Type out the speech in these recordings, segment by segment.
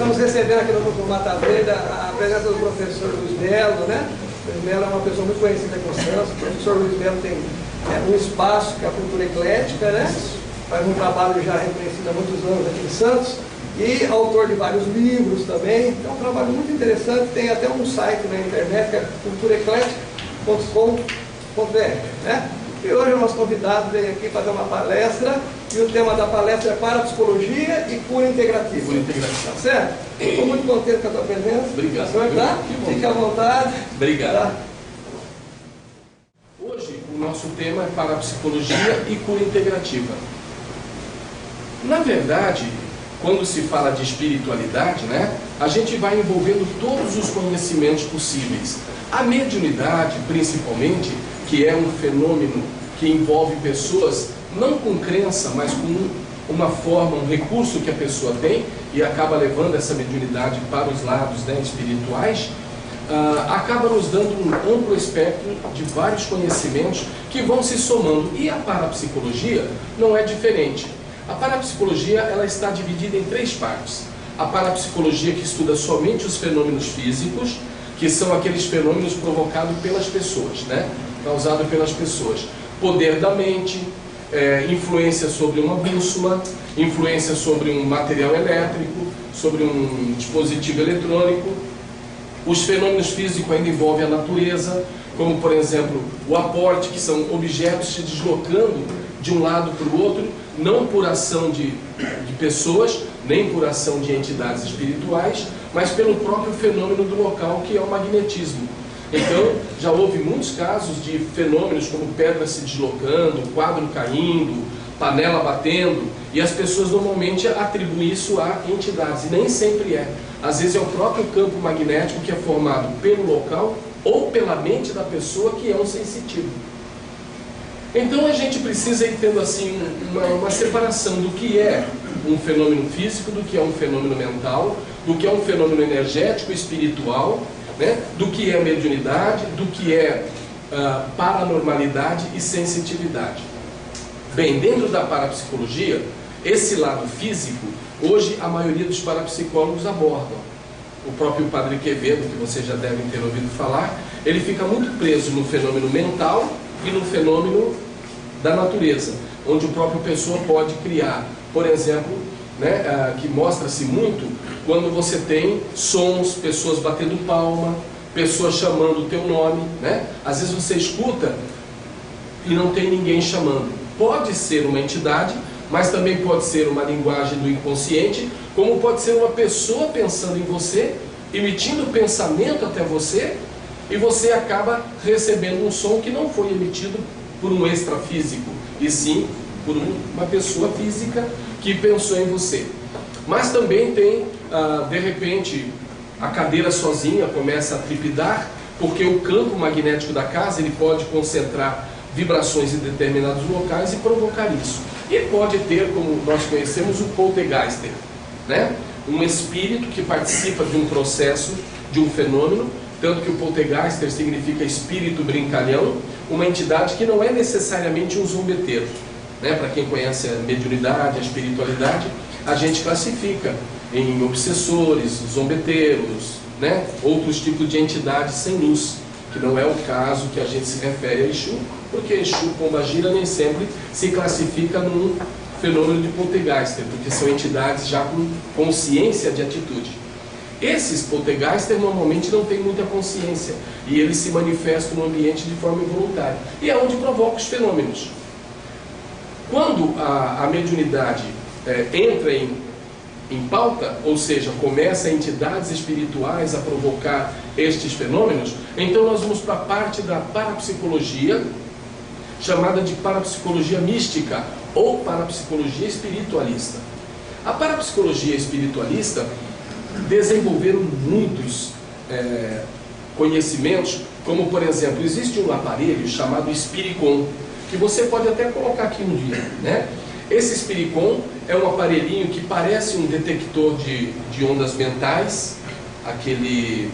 Estamos recebendo aqui no Grupo Mata Verde a presença do professor Luiz Melo, né? O Luiz Melo é uma pessoa muito conhecida em Constância. O professor Luiz Melo tem um espaço que é a cultura eclética, né? Faz um trabalho já reconhecido há muitos anos aqui em Santos e autor de vários livros também. É um trabalho muito interessante, tem até um site na internet que é culturaeclética.com.br, né? E hoje o nosso convidado veio aqui fazer uma palestra e o tema da palestra é Parapsicologia e Cura Integrativa. Cura Integrativa. Tá certo? Estou muito contente com a tua presença. Obrigado. Senhor, tá? Fique à vontade. Obrigado. Tá? Hoje o nosso tema é Parapsicologia e Cura Integrativa. Na verdade, quando se fala de espiritualidade, né, a gente vai envolvendo todos os conhecimentos possíveis. A mediunidade, principalmente, que é um fenômeno que envolve pessoas não com crença, mas com uma forma, um recurso que a pessoa tem e acaba levando essa mediunidade para os lados, né, espirituais, acaba nos dando um amplo espectro de vários conhecimentos que vão se somando. E a parapsicologia não é diferente. A parapsicologia ela está dividida em três partes. A parapsicologia que estuda somente os fenômenos físicos, que são aqueles fenômenos provocados pelas pessoas, né? Causados pelas pessoas. Poder da mente, influência sobre uma bússola, influência sobre um material elétrico, sobre um dispositivo eletrônico. Os fenômenos físicos ainda envolvem a natureza, como por exemplo o aporte, que são objetos se deslocando de um lado para o outro, não por ação de pessoas, nem por ação de entidades espirituais, mas pelo próprio fenômeno do local, que é o magnetismo. Então, já houve muitos casos de fenômenos como pedra se deslocando, quadro caindo, panela batendo, e as pessoas normalmente atribuem isso a entidades, e nem sempre é. Às vezes é o próprio campo magnético que é formado pelo local ou pela mente da pessoa, que é um sensitivo. Então a gente precisa ir tendo assim uma separação do que é um fenômeno físico, do que é um fenômeno mental, do que é um fenômeno energético, espiritual, né? Do que é mediunidade, do que é paranormalidade e sensitividade. Bem, dentro da parapsicologia, esse lado físico, hoje a maioria dos parapsicólogos abordam. O próprio Padre Quevedo, que vocês já devem ter ouvido falar, ele fica muito preso no fenômeno mental e no fenômeno da natureza, onde o próprio pessoa pode criar, por exemplo, né, que mostra-se muito quando você tem sons, pessoas batendo palma, pessoas chamando o teu nome, né? Às vezes você escuta e não tem ninguém chamando. Pode ser uma entidade, mas também pode ser uma linguagem do inconsciente, como pode ser uma pessoa pensando em você, emitindo pensamento até você, e você acaba recebendo um som que não foi emitido por um extrafísico, e sim por uma pessoa física que pensou em você. Mas também tem, de repente, a cadeira sozinha começa a trepidar, porque o campo magnético da casa ele pode concentrar vibrações em determinados locais e provocar isso. E pode ter, como nós conhecemos, o poltergeister, né? Um espírito que participa de um processo, de um fenômeno, tanto que o poltergeister significa espírito brincalhão, uma entidade que não é necessariamente um zombeteiro, né? Para quem conhece a mediunidade, a espiritualidade, a gente classifica em obsessores, zombeteiros, né? Outros tipos de entidades sem luz, que não é o caso que a gente se refere a Exu, porque Exu, Pombagira, nem sempre se classifica num fenômeno de poltergeister, porque são entidades já com consciência de atitude. Esses poltergeister normalmente não têm muita consciência e eles se manifestam no ambiente de forma involuntária. E é onde provoca os fenômenos. Quando a mediunidade entra em pauta, ou seja, começa entidades espirituais a provocar estes fenômenos, então nós vamos para a parte da parapsicologia, chamada de parapsicologia mística ou parapsicologia espiritualista. A parapsicologia espiritualista desenvolveram muitos conhecimentos, como por exemplo, existe um aparelho chamado Spiricom, que você pode até colocar aqui um dia, né? Esse Spiricom é um aparelhinho que parece um detector de ondas mentais, aquele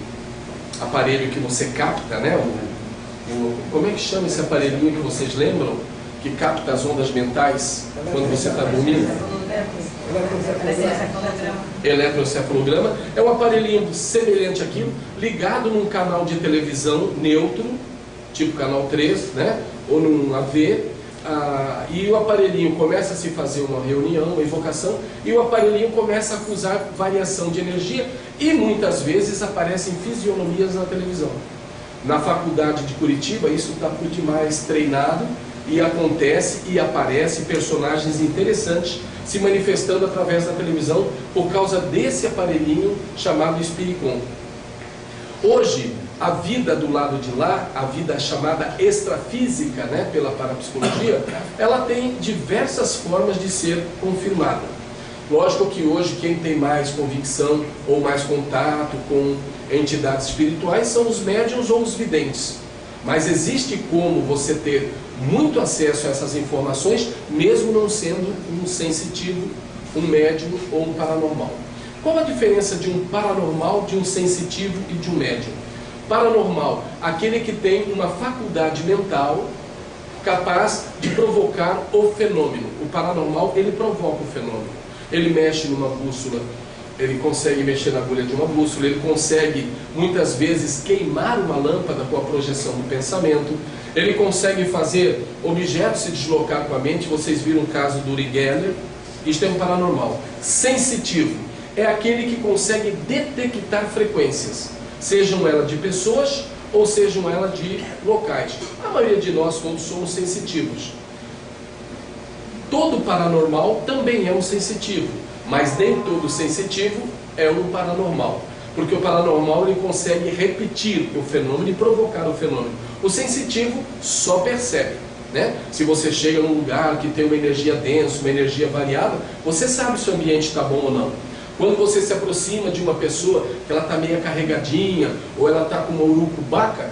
aparelho que você capta, né? Como é que chama esse aparelhinho que vocês lembram? Que capta as ondas mentais quando você está dormindo? Eletroencefalograma é um aparelhinho semelhante àquilo, ligado num canal de televisão neutro, tipo canal 3, né? Ou num AV, e o aparelhinho começa a se fazer uma reunião, uma invocação, e o aparelhinho começa a acusar variação de energia, e muitas vezes aparecem fisionomias na televisão. Na faculdade de Curitiba, isso está por demais treinado, e acontece e aparece personagens interessantes se manifestando através da televisão por causa desse aparelhinho chamado Spiricom. Hoje, a vida do lado de lá, a vida chamada extrafísica, né, pela parapsicologia, ela tem diversas formas de ser confirmada. Lógico que hoje quem tem mais convicção ou mais contato com entidades espirituais são os médiuns ou os videntes. Mas existe como você ter muito acesso a essas informações, mesmo não sendo um sensitivo, um médium ou um paranormal. Qual a diferença de um paranormal, de um sensitivo e de um médium? Paranormal, aquele que tem uma faculdade mental capaz de provocar o fenômeno. O paranormal, ele provoca o fenômeno. Ele mexe numa bússola, ele consegue mexer na agulha de uma bússola, ele consegue muitas vezes queimar uma lâmpada com a projeção do pensamento, ele consegue fazer objetos se deslocar com a mente. Vocês viram o caso do Uri Geller. Isto é um paranormal. Sensitivo é aquele que consegue detectar frequências, sejam elas de pessoas ou sejam elas de locais. A maioria de nós todos somos sensitivos. Todo paranormal também é um sensitivo, mas nem todo sensitivo é um paranormal, porque o paranormal ele consegue repetir o fenômeno e provocar o fenômeno. O sensitivo só percebe, né? Se você chega num lugar que tem uma energia densa, uma energia variável, você sabe se o ambiente está bom ou não. Quando você se aproxima de uma pessoa que ela está meio carregadinha, ou ela está com uma urucubaca,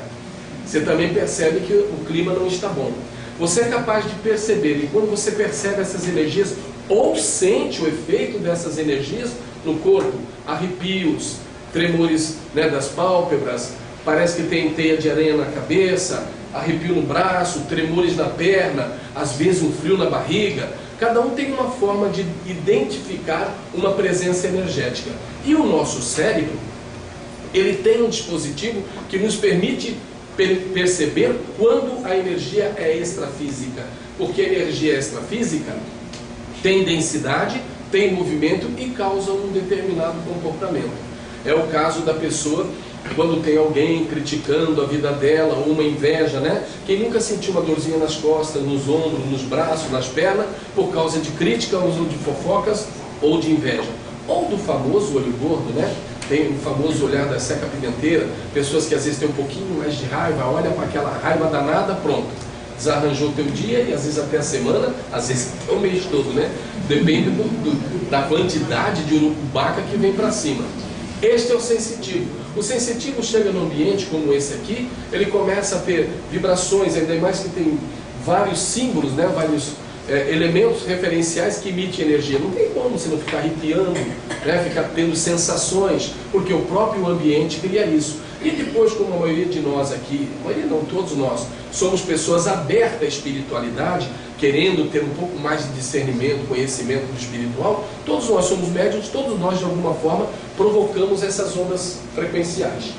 você também percebe que o clima não está bom. Você é capaz de perceber, e quando você percebe essas energias, ou sente o efeito dessas energias no corpo, arrepios, tremores, né, das pálpebras, parece que tem teia de aranha na cabeça, arrepio no braço, tremores na perna, às vezes um frio na barriga. Cada um tem uma forma de identificar uma presença energética. E o nosso cérebro, ele tem um dispositivo que nos permite perceber quando a energia é extrafísica. Porque a energia extrafísica tem densidade, tem movimento e causa um determinado comportamento. É o caso da pessoa quando tem alguém criticando a vida dela, ou uma inveja, né? Quem nunca sentiu uma dorzinha nas costas, nos ombros, nos braços, nas pernas, por causa de crítica, ou de fofocas, ou de inveja. Ou do famoso olho gordo, né? Tem o famoso olhar da seca pimenteira, pessoas que às vezes têm um pouquinho mais de raiva, olha com aquela raiva danada, pronto. Desarranjou o teu dia e às vezes até a semana, às vezes até o mês todo, né? Depende da quantidade de urucubaca que vem para cima. Este é o sensitivo. O sensitivo chega num ambiente como esse aqui, ele começa a ter vibrações, ainda mais que tem vários símbolos, né? Vários elementos referenciais que emitem energia. Não tem como você não ficar arrepiando, né? Ficar tendo sensações, porque o próprio ambiente cria isso. E depois, como a maioria de nós aqui, a maioria não, todos nós, somos pessoas abertas à espiritualidade, querendo ter um pouco mais de discernimento, conhecimento do espiritual, todos nós somos médiuns, todos nós de alguma forma provocamos essas ondas frequenciais.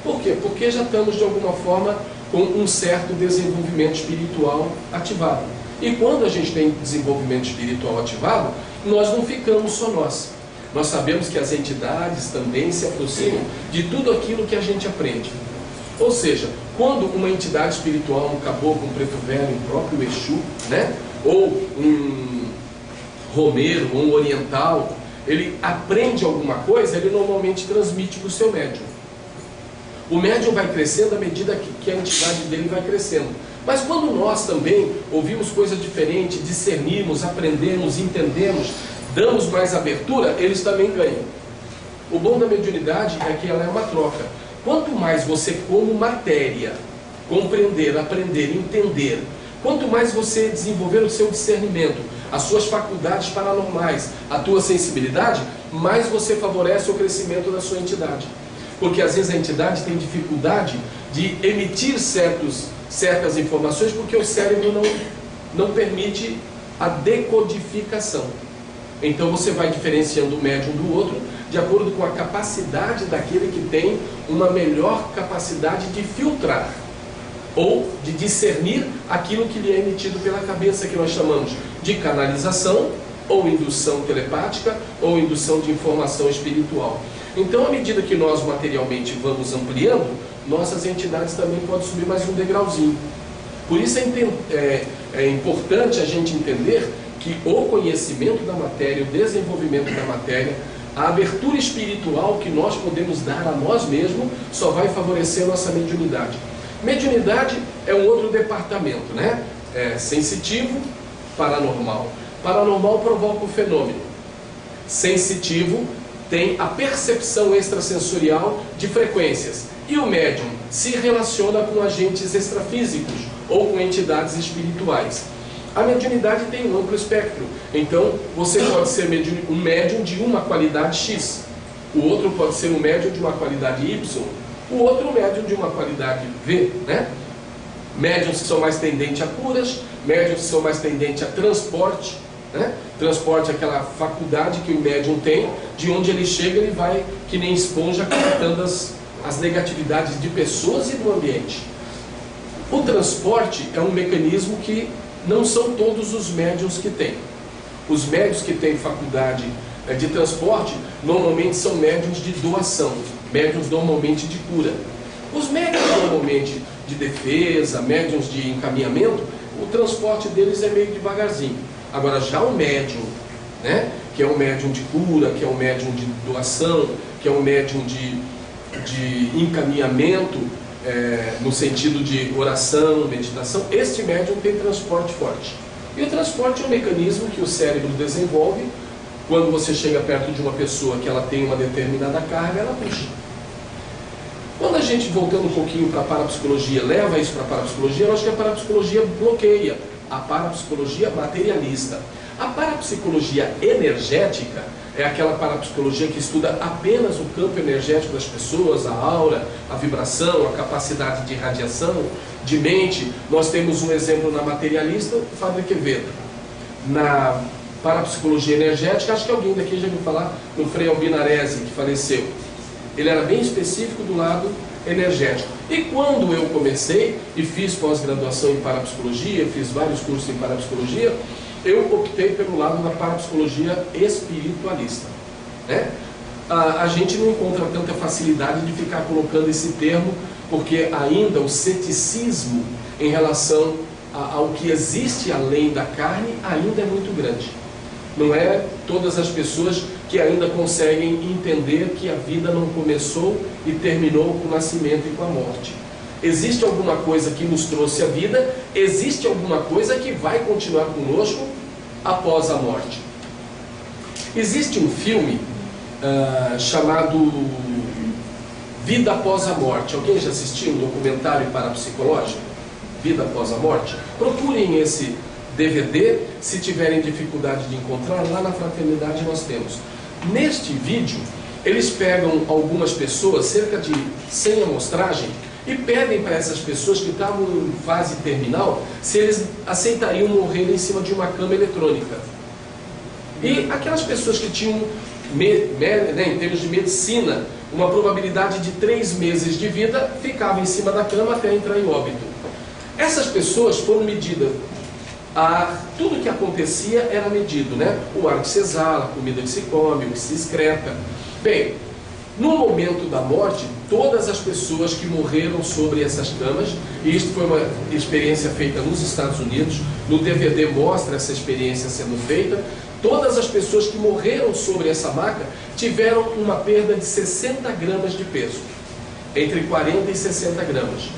Por quê? Porque já estamos de alguma forma com um certo desenvolvimento espiritual ativado. E quando a gente tem desenvolvimento espiritual ativado, nós não ficamos só nós. Nós sabemos que as entidades também se aproximam de tudo aquilo que a gente aprende. Ou seja, quando uma entidade espiritual, um caboclo, um preto velho, um próprio Exu, né? Ou um romeiro, ou um oriental, ele aprende alguma coisa, ele normalmente transmite para o seu médium. O médium vai crescendo à medida que a entidade dele vai crescendo. Mas quando nós também ouvimos coisas diferentes, discernimos, aprendemos, entendemos, damos mais abertura, eles também ganham. O bom da mediunidade é que ela é uma troca. Quanto mais você, como matéria, compreender, aprender, entender, quanto mais você desenvolver o seu discernimento, as suas faculdades paranormais, a tua sensibilidade, mais você favorece o crescimento da sua entidade. Porque às vezes a entidade tem dificuldade de emitir certas informações, porque o cérebro não permite a decodificação. Então você vai diferenciando o médium do outro de acordo com a capacidade daquele que tem uma melhor capacidade de filtrar ou de discernir aquilo que lhe é emitido pela cabeça, que nós chamamos de canalização, ou indução telepática, ou indução de informação espiritual. Então, à medida que nós materialmente vamos ampliando, nossas entidades também podem subir mais um degrauzinho. Por isso é importante a gente entender que o conhecimento da matéria, o desenvolvimento da matéria, a abertura espiritual que nós podemos dar a nós mesmos, só vai favorecer a nossa mediunidade. Mediunidade é um outro departamento, né? Sensitivo, paranormal. Paranormal provoca o fenômeno. Sensitivo tem a percepção extrasensorial de frequências. E o médium se relaciona com agentes extrafísicos ou com entidades espirituais. A mediunidade tem um amplo espectro. Então, você pode ser um médium de uma qualidade X. O outro pode ser um médium de uma qualidade Y. O outro um médium de uma qualidade V, né? Médiums que são mais tendentes a curas, médiums que são mais tendentes a transporte, né? Transporte é aquela faculdade que o médium tem, de onde ele chega, ele vai que nem esponja captando as negatividades de pessoas e do ambiente. O transporte é um mecanismo que não são todos os médiums que têm. Os médiums que têm faculdade de transporte normalmente são médiums de doação, médiums normalmente de cura. Os médiums normalmente de defesa, médiums de encaminhamento, o transporte deles é meio devagarzinho. Agora já o médium, né, que é um médium de cura, que é um médium de doação, que é um médium de encaminhamento, no sentido de oração, meditação, este médium tem transporte forte. E o transporte é um mecanismo que o cérebro desenvolve. Quando você chega perto de uma pessoa que ela tem uma determinada carga, ela puxa. Quando a gente, voltando um pouquinho para a parapsicologia, leva isso para a parapsicologia, eu acho que a parapsicologia bloqueia a parapsicologia materialista. A parapsicologia energética é aquela parapsicologia que estuda apenas o campo energético das pessoas, a aura, a vibração, a capacidade de radiação, de mente. Nós temos um exemplo na materialista, o Padre Quevedo. Na parapsicologia energética, acho que alguém daqui já ouviu falar no Frei Albinaresi, que faleceu. Ele era bem específico do lado energético. E quando eu comecei e fiz pós-graduação em parapsicologia, fiz vários cursos em parapsicologia, eu optei pelo lado da parapsicologia espiritualista, né? A gente não encontra tanta facilidade de ficar colocando esse termo, porque ainda o ceticismo em relação ao que existe além da carne ainda é muito grande. Não é todas as pessoas que ainda conseguem entender que a vida não começou e terminou com o nascimento e com a morte. Existe alguma coisa que nos trouxe a vida, existe alguma coisa que vai continuar conosco após a morte. Existe um filme chamado Vida Após a Morte. Alguém já assistiu um documentário parapsicológico? Vida Após a Morte? Procurem esse DVD, se tiverem dificuldade de encontrar, lá na Fraternidade nós temos. Neste vídeo, eles pegam algumas pessoas, cerca de 100 amostragem, e pedem para essas pessoas que estavam em fase terminal, se eles aceitariam morrer em cima de uma cama eletrônica. E aquelas pessoas que tinham, em termos de medicina, uma probabilidade de 3 meses de vida, ficavam em cima da cama até entrar em óbito. Essas pessoas foram medidas. Tudo que acontecia era medido, né? O ar que se exala, a comida que se come, o que se excreta. Bem, no momento da morte, todas as pessoas que morreram sobre essas camas, e isto foi uma experiência feita nos Estados Unidos, no DVD mostra essa experiência sendo feita, todas as pessoas que morreram sobre essa maca tiveram uma perda de 60 gramas de peso, entre 40 e 60 gramas.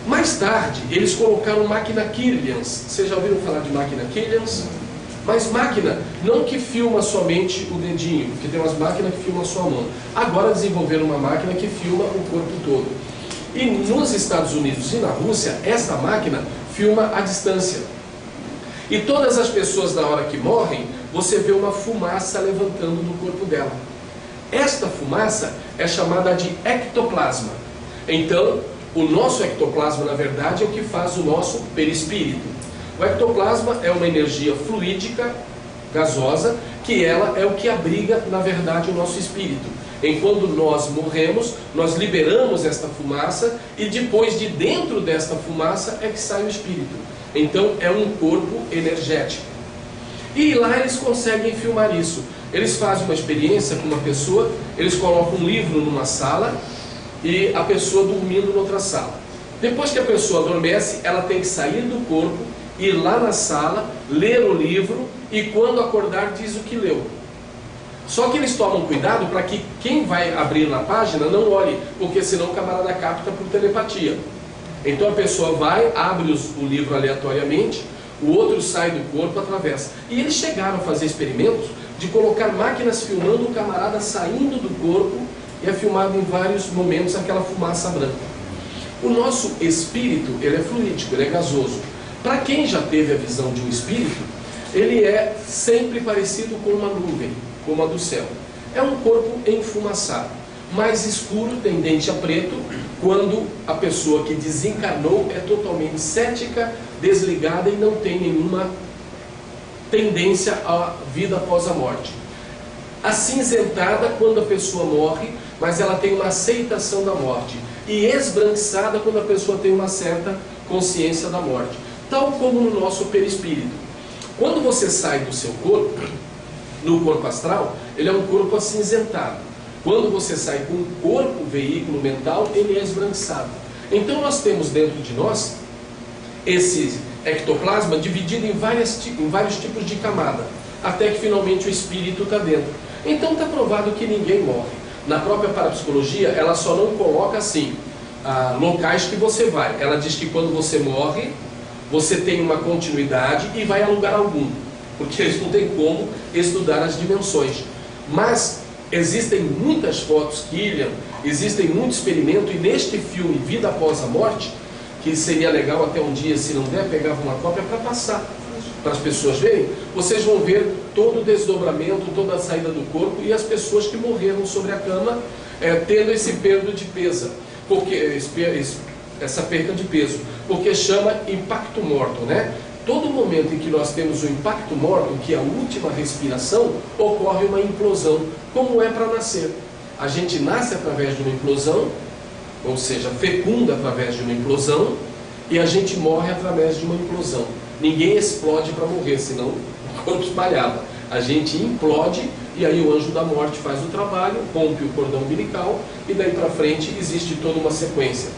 Mais tarde, eles colocaram máquina Kirlians. Vocês já ouviram falar de máquina Kirlians? Mas máquina, não que filma somente o dedinho, porque tem umas máquinas que filmam só a mão. Agora desenvolveram uma máquina que filma o corpo todo. E nos Estados Unidos e na Rússia, essa máquina filma a distância. E todas as pessoas, na hora que morrem, você vê uma fumaça levantando do corpo dela. Esta fumaça é chamada de ectoplasma. Então, o nosso ectoplasma, na verdade, é o que faz o nosso perispírito. O ectoplasma é uma energia fluídica, gasosa, que ela é o que abriga, na verdade, o nosso espírito. Enquanto nós morremos, nós liberamos esta fumaça e depois de dentro desta fumaça é que sai o espírito. Então é um corpo energético. E lá eles conseguem filmar isso. Eles fazem uma experiência com uma pessoa, eles colocam um livro numa sala e a pessoa dormindo noutra sala. Depois que a pessoa adormece, ela tem que sair do corpo, ir lá na sala, ler o livro e quando acordar diz o que leu. Só que eles tomam cuidado para que quem vai abrir na página não olhe, porque senão o camarada capta por telepatia. Então a pessoa vai, abre o livro aleatoriamente, o outro sai do corpo, atravessa. E eles chegaram a fazer experimentos de colocar máquinas filmando o camarada saindo do corpo e é filmado em vários momentos aquela fumaça branca. O nosso espírito, ele é fluídico, ele é gasoso. Para quem já teve a visão de um espírito, ele é sempre parecido com uma nuvem, como a do céu. É um corpo enfumaçado, mais escuro, tendente a preto, quando a pessoa que desencarnou é totalmente cética, desligada e não tem nenhuma tendência à vida após a morte. Acinzentada quando a pessoa morre, mas ela tem uma aceitação da morte. E esbranquiçada quando a pessoa tem uma certa consciência da morte. Tal como no nosso perispírito. Quando você sai do seu corpo, no corpo astral, ele é um corpo acinzentado. Quando você sai com o corpo, veículo mental, ele é esbranquiçado. Então nós temos dentro de nós esse ectoplasma dividido em vários tipos de camada, até que finalmente o espírito está dentro. Então está provado que ninguém morre. Na própria parapsicologia, ela só não coloca assim, locais que você vai. Ela diz que quando você morre, você tem uma continuidade e vai a lugar algum, porque eles não têm como estudar as dimensões. Mas existem muitas fotos, Killian, existem muito experimento, e neste filme Vida Após a Morte, que seria legal até um dia, se não der, pegava uma cópia para passar, para as pessoas verem, vocês vão ver todo o desdobramento, toda a saída do corpo e as pessoas que morreram sobre a cama, tendo esse perda de peso, porque essa perda de peso, porque chama impacto morto, né? Todo momento em que nós temos o impacto morto, que é a última respiração, ocorre uma implosão, como é para nascer. A gente nasce através de uma implosão, ou seja, fecunda através de uma implosão, e a gente morre através de uma implosão. Ninguém explode para morrer, senão o corpo espalhava. A gente implode, e aí o anjo da morte faz o trabalho, rompe o cordão umbilical, e daí para frente existe toda uma sequência.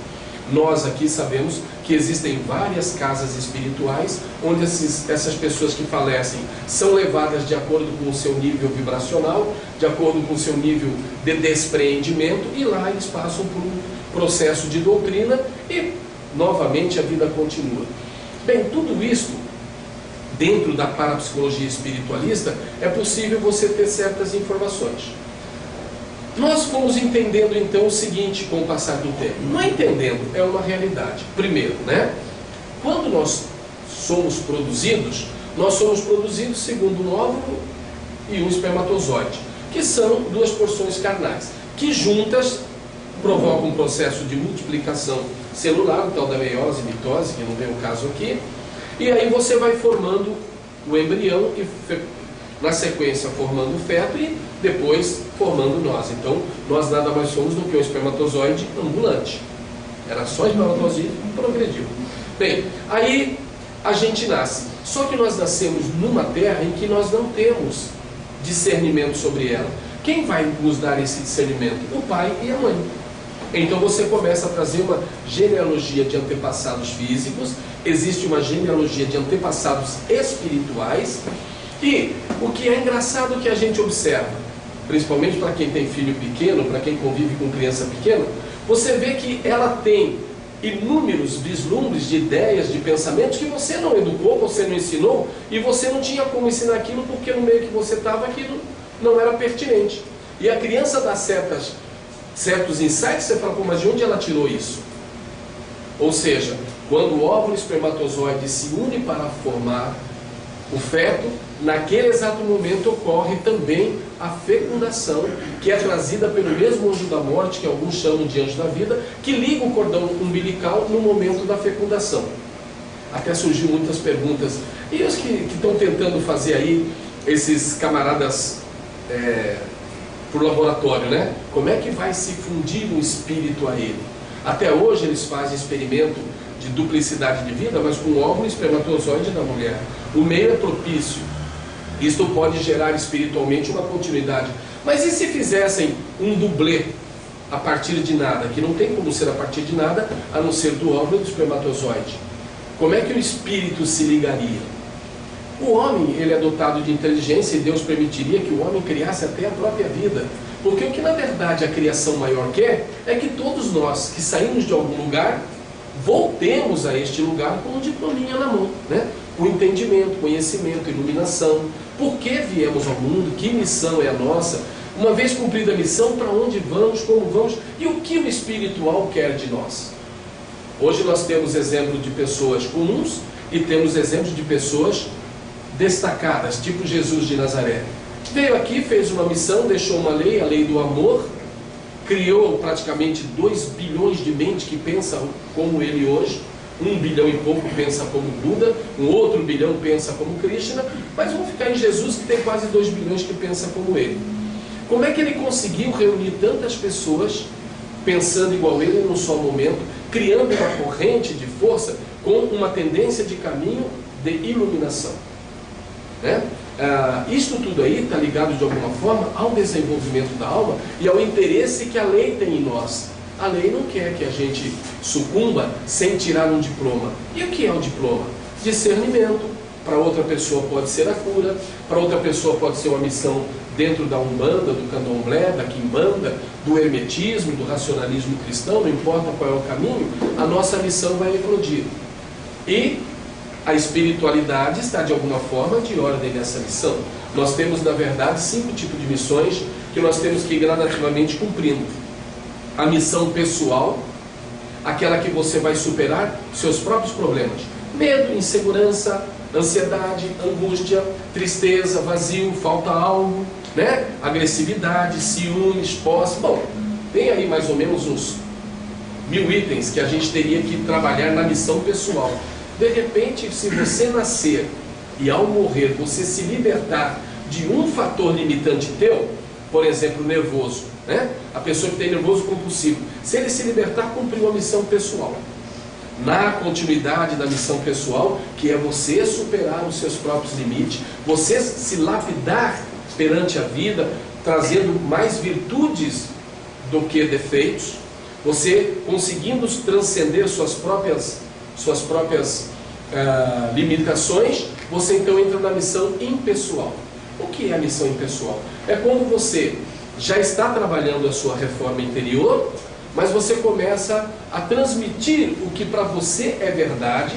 Nós aqui sabemos que existem várias casas espirituais, onde essas pessoas que falecem são levadas de acordo com o seu nível vibracional, de acordo com o seu nível de despreendimento, e lá eles passam por um processo de doutrina e novamente a vida continua. Bem, tudo isso, dentro da parapsicologia espiritualista, é possível você ter certas informações. Nós fomos entendendo então o seguinte com o passar do tempo. Não entendendo, é uma realidade. Primeiro, né? Quando nós somos produzidos segundo um óvulo e um espermatozoide, que são duas porções carnais, que juntas provocam um processo de multiplicação celular, o tal da meiose, mitose, que não vem o caso aqui, e aí você vai formando o embrião e na sequência formando o feto e depois formando nós. Então nós nada mais somos do que um espermatozoide ambulante. Era só espermatozoide e progrediu. Bem, aí a gente nasce. Só que nós nascemos numa terra em que nós não temos discernimento sobre ela. Quem vai nos dar esse discernimento? O pai e a mãe. Então você começa a trazer uma genealogia de antepassados físicos, existe uma genealogia de antepassados espirituais, e o que é engraçado que a gente observa, principalmente para quem tem filho pequeno, para quem convive com criança pequena, você vê que ela tem inúmeros vislumbres de ideias, de pensamentos que você não educou, você não ensinou, e você não tinha como ensinar aquilo porque no meio que você estava aquilo não era pertinente. E a criança dá certos insights, você fala, pô, mas de onde ela tirou isso? Ou seja, quando o óvulo espermatozoide se une para formar o feto, naquele exato momento ocorre também a fecundação, que é trazida pelo mesmo anjo da morte, que alguns chamam de anjo da vida, que liga o cordão umbilical no momento da fecundação. Até surgiu muitas perguntas, e os que estão tentando fazer aí esses camaradas para o laboratório, né? Como é que vai se fundir um espírito a ele? Até hoje eles fazem experimento de duplicidade de vida, mas com óvulo e espermatozoide da mulher. O meio é propício. Isto pode gerar espiritualmente uma continuidade. Mas e se fizessem um dublê a partir de nada, que não tem como ser a partir de nada, a não ser do óvulo e do espermatozoide? Como é que o espírito se ligaria? O homem, ele é dotado de inteligência e Deus permitiria que o homem criasse até a própria vida. Porque o que na verdade a criação maior quer é que todos nós que saímos de algum lugar voltemos a este lugar com um diplominha na mão, né? Com entendimento, conhecimento, iluminação. Por que viemos ao mundo? Que missão é a nossa? Uma vez cumprida a missão, para onde vamos, como vamos e o que o espiritual quer de nós? Hoje nós temos exemplos de pessoas comuns e temos exemplos de pessoas destacadas, tipo Jesus de Nazaré. Veio aqui, fez uma missão, deixou uma lei, a lei do amor, criou praticamente 2 bilhões de mentes que pensam como ele hoje, 1 bilhão e pouco pensa como Buda, um outro bilhão pensa como Krishna, mas vamos ficar em Jesus que tem quase 2 bilhões que pensa como ele. Como é que ele conseguiu reunir tantas pessoas pensando igual ele num só momento, criando uma corrente de força com uma tendência de caminho de iluminação? Né? Isto tudo aí está ligado de alguma forma ao desenvolvimento da alma e ao interesse que a lei tem em nós. A lei não quer que a gente sucumba sem tirar um diploma. E o que é um diploma? Discernimento. Para outra pessoa pode ser a cura, para outra pessoa pode ser uma missão dentro da Umbanda, do Candomblé, da Quimbanda, do Hermetismo, do racionalismo cristão, não importa qual é o caminho, a nossa missão vai eclodir. E a espiritualidade está de alguma forma de ordem nessa missão. Nós temos na verdade 5 tipos de missões que nós temos que ir gradativamente cumprindo. A missão pessoal, aquela que você vai superar seus próprios problemas. Medo, insegurança, ansiedade, angústia, tristeza, vazio, falta algo, né? Agressividade, ciúmes, posse. Bom, tem aí mais ou menos uns 1000 itens que a gente teria que trabalhar na missão pessoal. De repente, se você nascer e ao morrer você se libertar de um fator limitante teu, por exemplo, nervoso, né? A pessoa que tem nervoso compulsivo, se ele se libertar, cumpriu a missão pessoal. Na continuidade da missão pessoal, que é você superar os seus próprios limites, você se lapidar perante a vida, trazendo mais virtudes do que defeitos, você conseguindo transcender suas próprias limitações, você então entra na missão impessoal. O que é a missão impessoal? É quando você já está trabalhando a sua reforma interior, mas você começa a transmitir o que para você é verdade,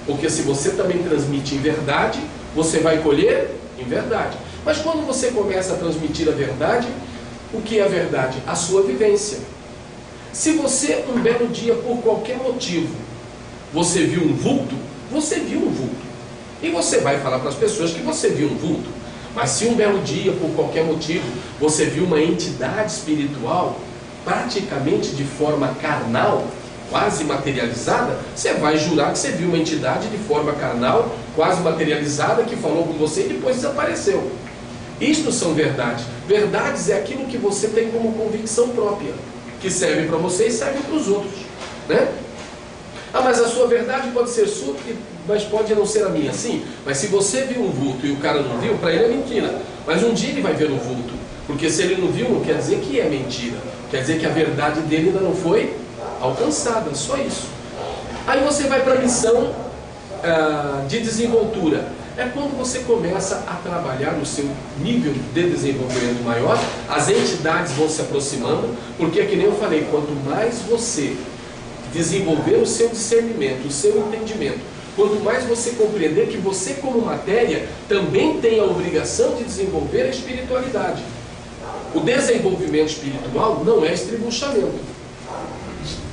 porque se você também transmite em verdade, você vai colher em verdade. Mas quando você começa a transmitir a verdade, o que é a verdade? A sua vivência. Se você, um belo dia, por qualquer motivo, você viu um vulto, você viu um vulto. E você vai falar para as pessoas que você viu um vulto. Mas se um belo dia, por qualquer motivo, você viu uma entidade espiritual, praticamente de forma carnal, quase materializada, você vai jurar que você viu uma entidade de forma carnal, quase materializada, que falou com você e depois desapareceu. Isto são verdades. Verdades é aquilo que você tem como convicção própria, que serve para você e serve para os outros, né? Ah, mas a sua verdade pode ser sua, mas pode não ser a minha. Sim, mas se você viu um vulto e o cara não viu, para ele é mentira. Mas um dia ele vai ver o vulto, porque se ele não viu, não quer dizer que é mentira. Quer dizer que a verdade dele ainda não foi alcançada, só isso. Aí você vai para a missão de desenvoltura. É quando você começa a trabalhar no seu nível de desenvolvimento maior, as entidades vão se aproximando, porque é que nem eu falei, quanto mais você desenvolver o seu discernimento, o seu entendimento, quanto mais você compreender que você como matéria também tem a obrigação de desenvolver a espiritualidade. O desenvolvimento espiritual não é estribuchamento.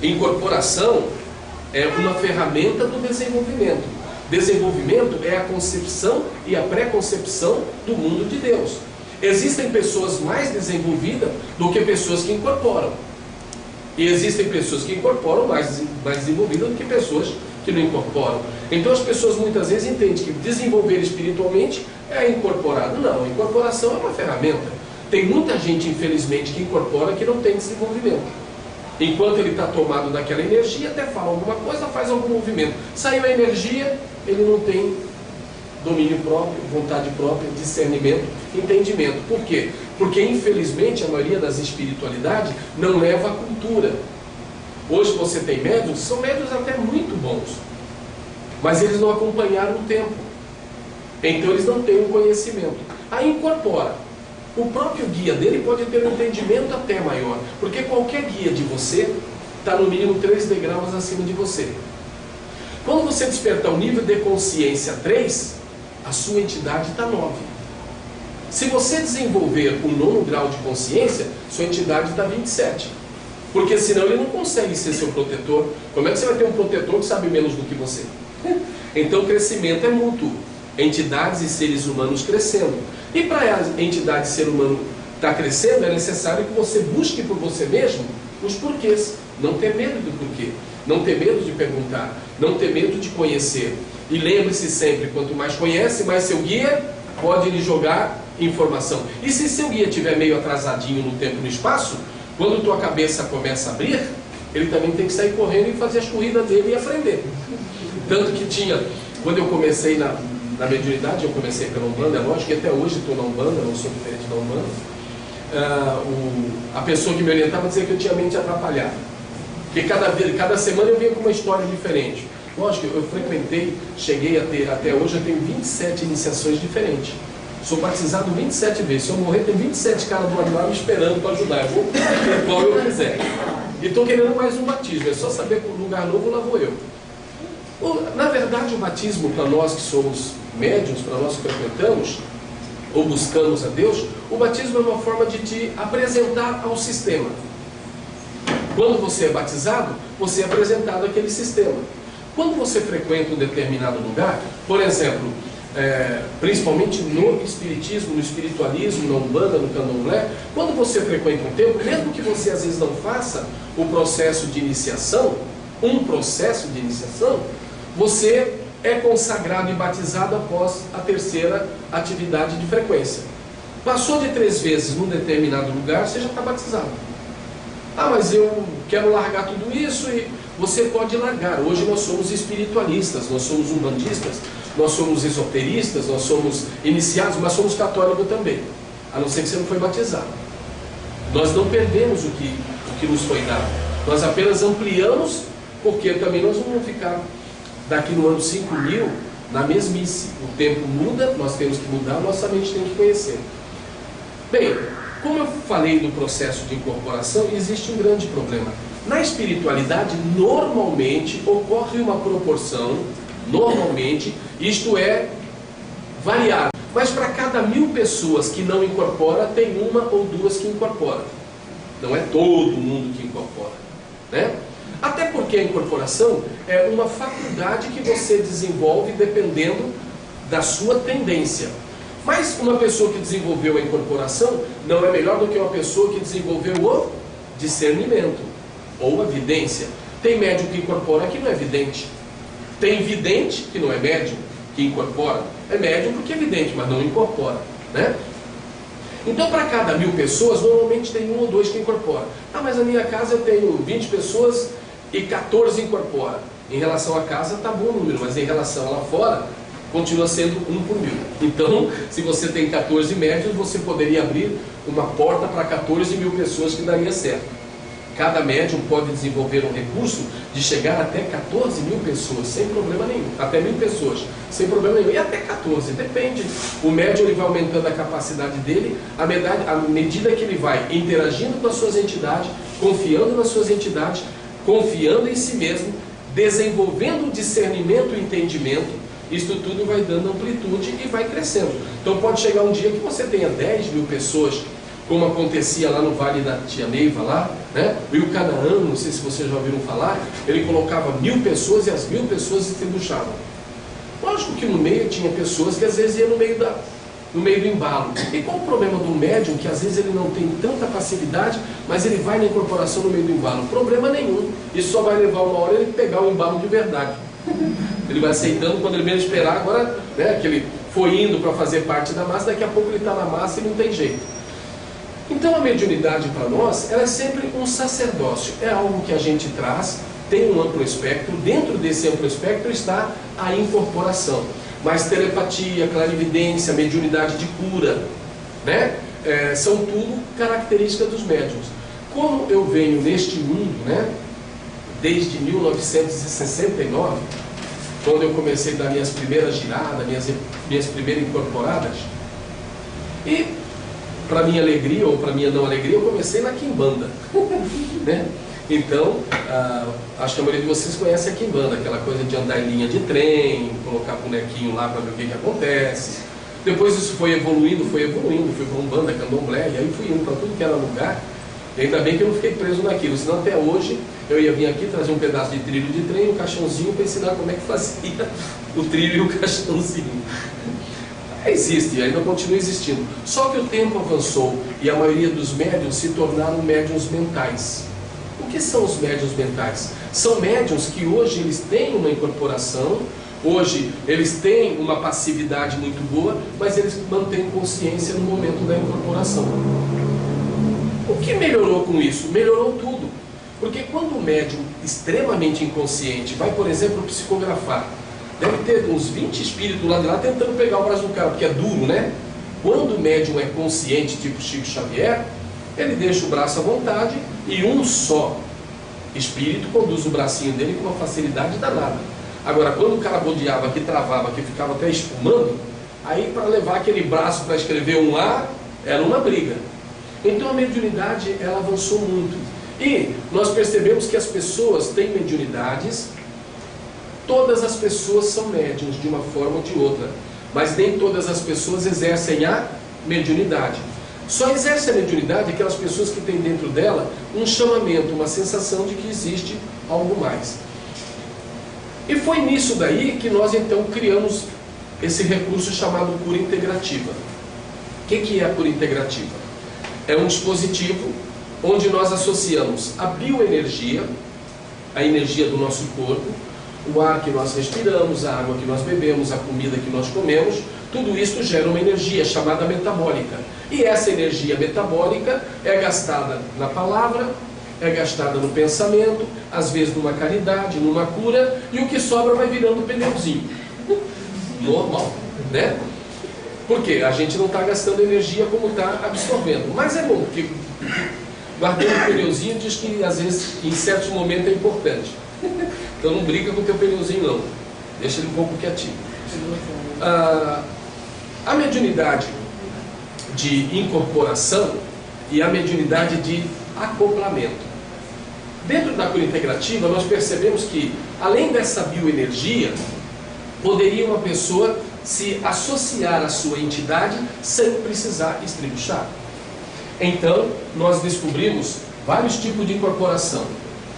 Incorporação é uma ferramenta do desenvolvimento. Desenvolvimento é a concepção e a pré-concepção do mundo de Deus. Existem pessoas mais desenvolvidas do que pessoas que incorporam. E existem pessoas que incorporam mais desenvolvidas do que pessoas que não incorporam. Então as pessoas muitas vezes entendem que desenvolver espiritualmente é incorporado. Não, a incorporação é uma ferramenta. Tem muita gente, infelizmente, que incorpora que não tem desenvolvimento. Enquanto ele está tomado daquela energia, até fala alguma coisa, faz algum movimento. Saiu a energia, ele não tem domínio próprio, vontade própria, discernimento, entendimento. Por quê? Porque, infelizmente, a maioria das espiritualidades não leva à cultura. Hoje você tem médiuns, são médiuns até muito bons, mas eles não acompanharam o tempo. Então eles não têm o conhecimento. Aí incorpora. O próprio guia dele pode ter um entendimento até maior, porque qualquer guia de você está no mínimo 3 degraus acima de você. Quando você despertar o nível de consciência 3, a sua entidade está 9. Se você desenvolver o 9º grau de consciência, sua entidade está 27. Porque senão ele não consegue ser seu protetor. Como é que você vai ter um protetor que sabe menos do que você? Então o crescimento é mútuo. Entidades e seres humanos crescendo. E para a entidade ser humano estar crescendo, é necessário que você busque por você mesmo os porquês. Não ter medo do porquê. Não ter medo de perguntar. Não ter medo de conhecer. E lembre-se sempre, quanto mais conhece, mais seu guia pode lhe jogar informação. E se seu guia estiver meio atrasadinho no tempo e no espaço, quando tua cabeça começa a abrir, ele também tem que sair correndo e fazer as corridas dele e aprender. Tanto que tinha, quando eu comecei na mediunidade, eu comecei pela Umbanda, é lógico que até hoje estou na Umbanda, não sou diferente da Umbanda. A pessoa que me orientava dizia que eu tinha mente atrapalhada. Porque cada semana eu vinha com uma história diferente. Lógico, eu frequentei, cheguei a ter, até hoje eu tenho 27 iniciações diferentes. Sou batizado 27 vezes. Se eu morrer, tem 27 caras do lado me esperando para ajudar. Eu vou qual eu quiser. E estou querendo mais um batismo. É só saber que um lugar novo lá vou eu. Na verdade, o batismo, para nós que somos médiuns, para nós que frequentamos ou buscamos a Deus, o batismo é uma forma de te apresentar ao sistema. Quando você é batizado, você é apresentado àquele sistema. Quando você frequenta um determinado lugar, por exemplo, principalmente no espiritismo, no espiritualismo, na Umbanda, no Candomblé, quando você frequenta um templo, mesmo que você às vezes não faça o processo de iniciação, você é consagrado e batizado após a 3ª atividade de frequência. Passou de 3 vezes num determinado lugar, você já está batizado. Ah, mas eu quero largar tudo isso, e você pode largar. Hoje nós somos espiritualistas, nós somos umbandistas, nós somos esoteristas, nós somos iniciados, mas somos católicos também, a não ser que você não foi batizado. Nós não perdemos o que nos foi dado, nós apenas ampliamos, porque também nós não vamos ficar daqui no ano 5000 na mesmice. O tempo muda, nós temos que mudar, nossa mente tem que conhecer. Bem, como eu falei do processo de incorporação, existe um grande problema. Na espiritualidade, normalmente ocorre uma proporção, isto é variável. Mas para cada 1000 pessoas que não incorpora, tem 1 ou 2 que incorpora. Não é todo mundo que incorpora, né? Até porque a incorporação é uma faculdade que você desenvolve dependendo da sua tendência. Mas uma pessoa que desenvolveu a incorporação não é melhor do que uma pessoa que desenvolveu o discernimento ou a vidência. Tem médium que incorpora que não é vidente. Tem vidente que não é médium, que incorpora. É médium porque é vidente, mas não incorpora, né? Então, para cada 1000 pessoas, normalmente tem 1 ou 2 que incorpora. Ah, mas na minha casa eu tenho 20 pessoas e 14 incorpora. Em relação à casa está bom o número, mas em relação a lá fora, continua sendo 1 por 1000. Então, se você tem 14 médios, você poderia abrir uma porta para 14.000 pessoas que daria certo. Cada médium pode desenvolver um recurso de chegar até 14.000 pessoas, sem problema nenhum. Até 1000 pessoas, sem problema nenhum. E até 14, depende. O médium ele vai aumentando a capacidade dele à medida que ele vai interagindo com as suas entidades, confiando nas suas entidades, confiando em si mesmo, desenvolvendo o discernimento e entendimento. Isto tudo vai dando amplitude e vai crescendo. Então pode chegar um dia que você tenha 10.000 pessoas, como acontecia lá no Vale da Tia Neiva, lá, né? O Rio Canaã, não sei se vocês já ouviram falar, ele colocava 1000 pessoas e as 1000 pessoas se tribuchavam. Lógico que no meio tinha pessoas que às vezes iam no meio do embalo. E qual o problema do médium, que às vezes ele não tem tanta passividade, mas ele vai na incorporação no meio do embalo? Problema nenhum. Isso só vai levar uma hora ele pegar o embalo de verdade. Ele vai aceitando quando ele menos esperar. Agora, né, que ele foi indo para fazer parte da massa, daqui a pouco ele está na massa e não tem jeito. Então a mediunidade para nós, ela é sempre um sacerdócio. É algo que a gente traz, tem um amplo espectro. Dentro desse amplo espectro está a incorporação. Mas telepatia, clarividência, mediunidade de cura, né? São tudo características dos médiuns. Como eu venho neste mundo, né, desde 1969, quando eu comecei a dar minhas primeiras giradas, minhas primeiras incorporadas, e para minha alegria ou para minha não alegria, eu comecei na quimbanda, né? Então, acho que a maioria de vocês conhece a quimbanda, aquela coisa de andar em linha de trem, colocar bonequinho lá para ver o que acontece. Depois isso foi evoluindo, fui para Umbanda, Candomblé, e aí fui indo para tudo que era lugar. E ainda bem que eu não fiquei preso naquilo, senão até hoje eu ia vir aqui trazer um pedaço de trilho de trem, um caixãozinho para ensinar como é que fazia o trilho e o caixãozinho. Existe, ainda continua existindo. Só que o tempo avançou e a maioria dos médiuns se tornaram médiuns mentais. O que são os médiuns mentais? São médiuns que hoje eles têm uma incorporação, hoje eles têm uma passividade muito boa, mas eles mantêm consciência no momento da incorporação. O que melhorou com isso? Melhorou tudo. Porque quando o médium extremamente inconsciente vai, por exemplo, psicografar, deve ter uns 20 espíritos lá de lá tentando pegar o braço do cara, porque é duro, né? Quando o médium é consciente, tipo Chico Xavier, ele deixa o braço à vontade e um só espírito conduz o bracinho dele com uma facilidade danada. Agora, quando o cara bodeava, que travava, que ficava até espumando, aí para levar aquele braço para escrever um A, era uma briga. Então a mediunidade, ela avançou muito. E nós percebemos que as pessoas têm mediunidades. Todas as pessoas são médiuns de uma forma ou de outra, mas nem todas as pessoas exercem a mediunidade. Só exerce a mediunidade aquelas pessoas que têm dentro dela um chamamento, uma sensação de que existe algo mais. E foi nisso daí que nós então criamos esse recurso chamado cura integrativa. O que é a cura integrativa? É um dispositivo onde nós associamos a bioenergia, a energia do nosso corpo, o ar que nós respiramos, a água que nós bebemos, a comida que nós comemos, tudo isso gera uma energia chamada metabólica. E essa energia metabólica é gastada na palavra, é gastada no pensamento, às vezes numa caridade, numa cura, e o que sobra vai virando pneuzinho. Normal, né? Porque a gente não está gastando energia como está absorvendo. Mas é bom, porque guardando o pneuzinho diz que às vezes, em certos momentos, é importante. Então não briga com o teu pneuzinho não, deixa ele um pouco quietinho. A mediunidade de incorporação e a mediunidade de acoplamento. Dentro da cura integrativa nós percebemos que, além dessa bioenergia, poderia uma pessoa se associar à sua entidade sem precisar estribuchar. Então nós descobrimos vários tipos de incorporação.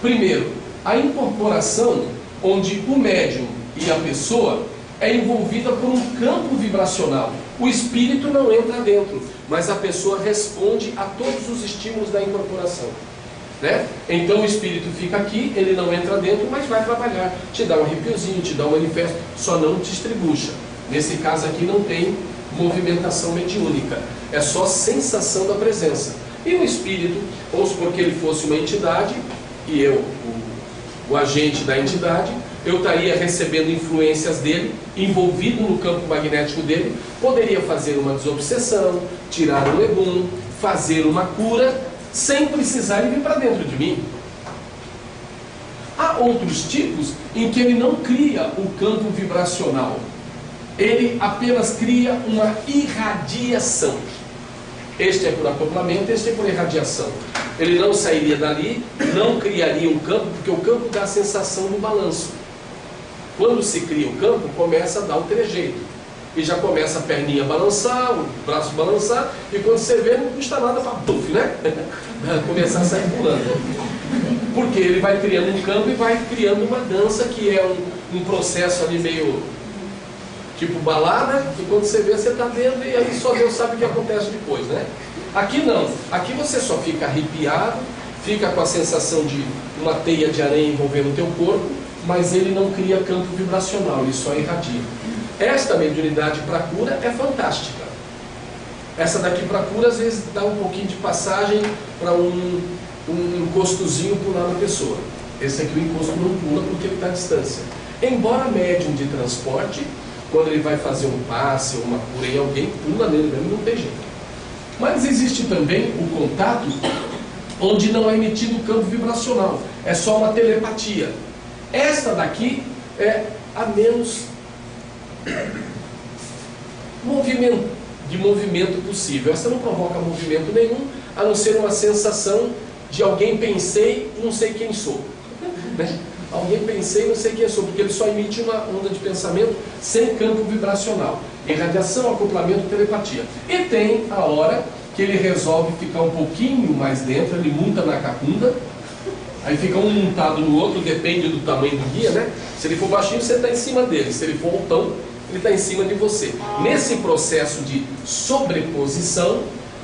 Primeiro, a incorporação onde o médium e a pessoa é envolvida por um campo vibracional. O espírito não entra dentro, mas a pessoa responde a todos os estímulos da incorporação, né? Então o espírito fica aqui, ele não entra dentro, mas vai trabalhar, te dá um arrepiozinho, te dá um manifesto, só não te estribucha. Nesse caso aqui não tem movimentação mediúnica, é só sensação da presença. E o espírito, ou se porque ele fosse uma entidade, e eu, o agente da entidade, eu estaria recebendo influências dele, envolvido no campo magnético dele, poderia fazer uma desobsessão, tirar um legum, fazer uma cura, sem precisar ele vir para dentro de mim. Há outros tipos em que ele não cria o campo vibracional, ele apenas cria uma irradiação. Este é por acoplamento, este é por irradiação. Ele não sairia dali, não criaria um campo, porque o campo dá a sensação do balanço. Quando se cria o campo, começa a dar o trejeito. E já começa a perninha balançar, o braço balançar, e quando você vê, não custa nada para puff, né? Começar a sair pulando. Porque ele vai criando um campo e vai criando uma dança, que é um processo ali meio tipo balada, e quando você vê, você está dentro, e aí só Deus sabe o que acontece depois, né? Aqui não, aqui você só fica arrepiado, fica com a sensação de uma teia de areia envolvendo o teu corpo, mas ele não cria campo vibracional, ele só irradia. Esta mediunidade para cura é fantástica. Essa daqui para cura às vezes dá um pouquinho de passagem para um encostozinho pular na pessoa. Esse aqui o encosto não pula porque ele está à distância. Embora médium de transporte, quando ele vai fazer um passe ou uma cura em alguém, pula nele mesmo, não tem jeito. Mas existe também o contato onde não é emitido o campo vibracional, é só uma telepatia. Esta daqui é a menos movimento possível. Essa não provoca movimento nenhum, a não ser uma sensação de alguém pensei, não sei quem sou. Né? Alguém pensei, não sei quem sou, porque ele só emite uma onda de pensamento sem campo vibracional. Irradiação, acoplamento, telepatia. E tem a hora que ele resolve ficar um pouquinho mais dentro, ele monta na cacunda, aí fica um montado no outro, depende do tamanho do guia, né? Se ele for baixinho, você está em cima dele. Se ele for altão, ele está em cima de você. Nesse processo de sobreposição,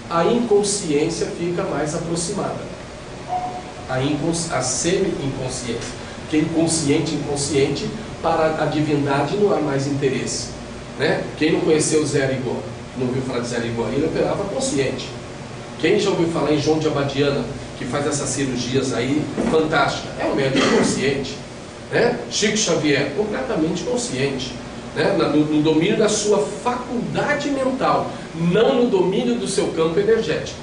a inconsciência fica mais aproximada. A semi-inconsciência. Porque inconsciente, para a divindade não há mais interesse. Né? Quem não conheceu Zé Arigó, não ouviu falar de Zé Arigó, ele operava consciente. Quem já ouviu falar em João de Abadiana, que faz essas cirurgias aí fantásticas, é um médico consciente. Né? Chico Xavier, completamente consciente. Né? No domínio da sua faculdade mental, não no domínio do seu campo energético.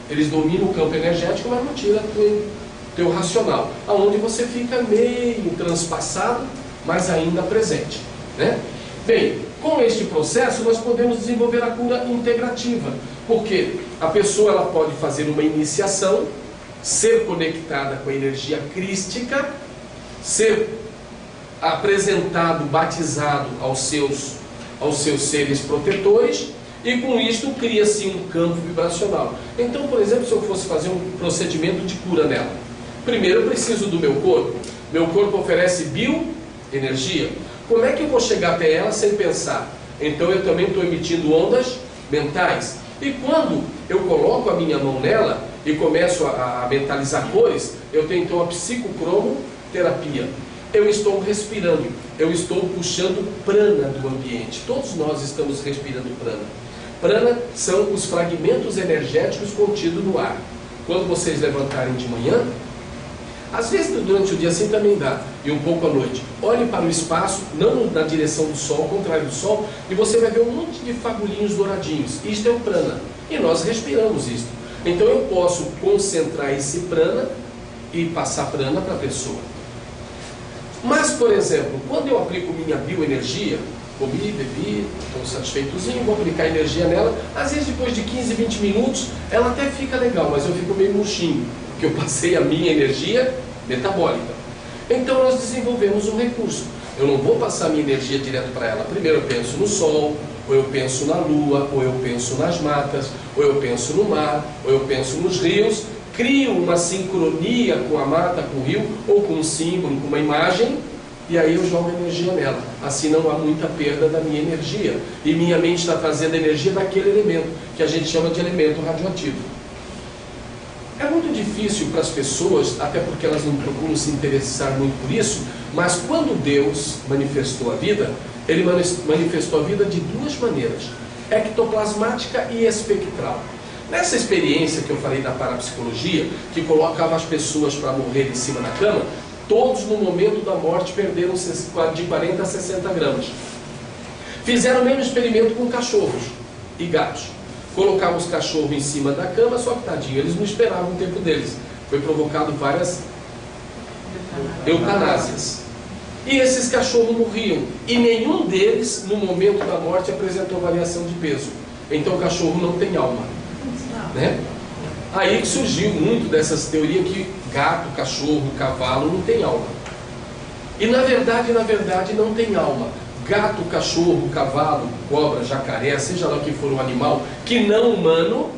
Eles dominam o campo energético, mas não tira teu racional, aonde você fica meio transpassado, mas ainda presente. Né? Bem, com este processo nós podemos desenvolver a cura integrativa, porque a pessoa ela pode fazer uma iniciação, ser conectada com a energia crística, ser apresentado, batizado aos seus seres protetores, e com isto cria-se um campo vibracional. Então, por exemplo, se eu fosse fazer um procedimento de cura nela, primeiro eu preciso do meu corpo oferece bioenergia. Como é que eu vou chegar até ela sem pensar? Então eu também estou emitindo ondas mentais. E quando eu coloco a minha mão nela e começo a mentalizar cores, eu tenho então a psicocromoterapia. Eu estou respirando, eu estou puxando prana do ambiente. Todos nós estamos respirando prana. Prana são os fragmentos energéticos contidos no ar. Quando vocês levantarem de manhã, às vezes durante o dia assim também dá, e um pouco à noite, olhe para o espaço, não na direção do sol, ao contrário do sol, e você vai ver um monte de fagulhinhos douradinhos. Isto é o prana, e nós respiramos isto. Então eu posso concentrar esse prana e passar prana para a pessoa. Mas, por exemplo, quando eu aplico minha bioenergia, comi, bebi, estou satisfeitozinho, vou aplicar energia nela, às vezes depois de 15, 20 minutos, ela até fica legal, mas eu fico meio murchinho, porque eu passei a minha energia metabólica. Então nós desenvolvemos um recurso. Eu não vou passar a minha energia direto para ela. Primeiro eu penso no sol, ou eu penso na lua, ou eu penso nas matas, ou eu penso no mar, ou eu penso nos rios, crio uma sincronia com a mata, com o rio, ou com um símbolo, com uma imagem, e aí eu jogo energia nela. Assim não há muita perda da minha energia. E minha mente está trazendo energia daquele elemento, que a gente chama de elemento radioativo. É muito difícil para as pessoas, até porque elas não procuram se interessar muito por isso, mas quando Deus manifestou a vida, Ele manifestou a vida de duas maneiras, ectoplasmática e espectral. Nessa experiência que eu falei da parapsicologia, que colocava as pessoas para morrer em cima da cama, todos no momento da morte perderam de 40 a 60 gramas. Fizeram o mesmo experimento com cachorros e gatos. Colocavam os cachorros em cima da cama, só que tadinho, eles não esperavam o tempo deles. Foi provocado várias eutanásias. E esses cachorros morriam. E nenhum deles, no momento da morte, apresentou variação de peso. Então o cachorro não tem alma. Né? Aí que surgiu muito dessas teorias que gato, cachorro, cavalo não tem alma. E na verdade não tem alma. Gato, cachorro, cavalo, cobra, jacaré, seja lá o que for um animal que não humano,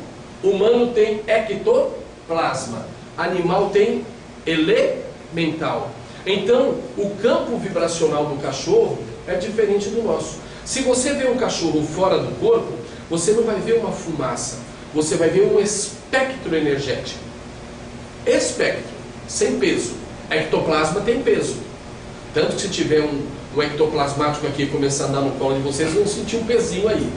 humano tem ectoplasma, animal tem elemental. Então, o campo vibracional do cachorro é diferente do nosso. Se você vê um cachorro fora do corpo, você não vai ver uma fumaça, você vai ver um espectro energético. Espectro, sem peso. Ectoplasma tem peso. Tanto que se tiver um ectoplasmático aqui começar a andar no colo de vocês, vão sentir um pezinho aí,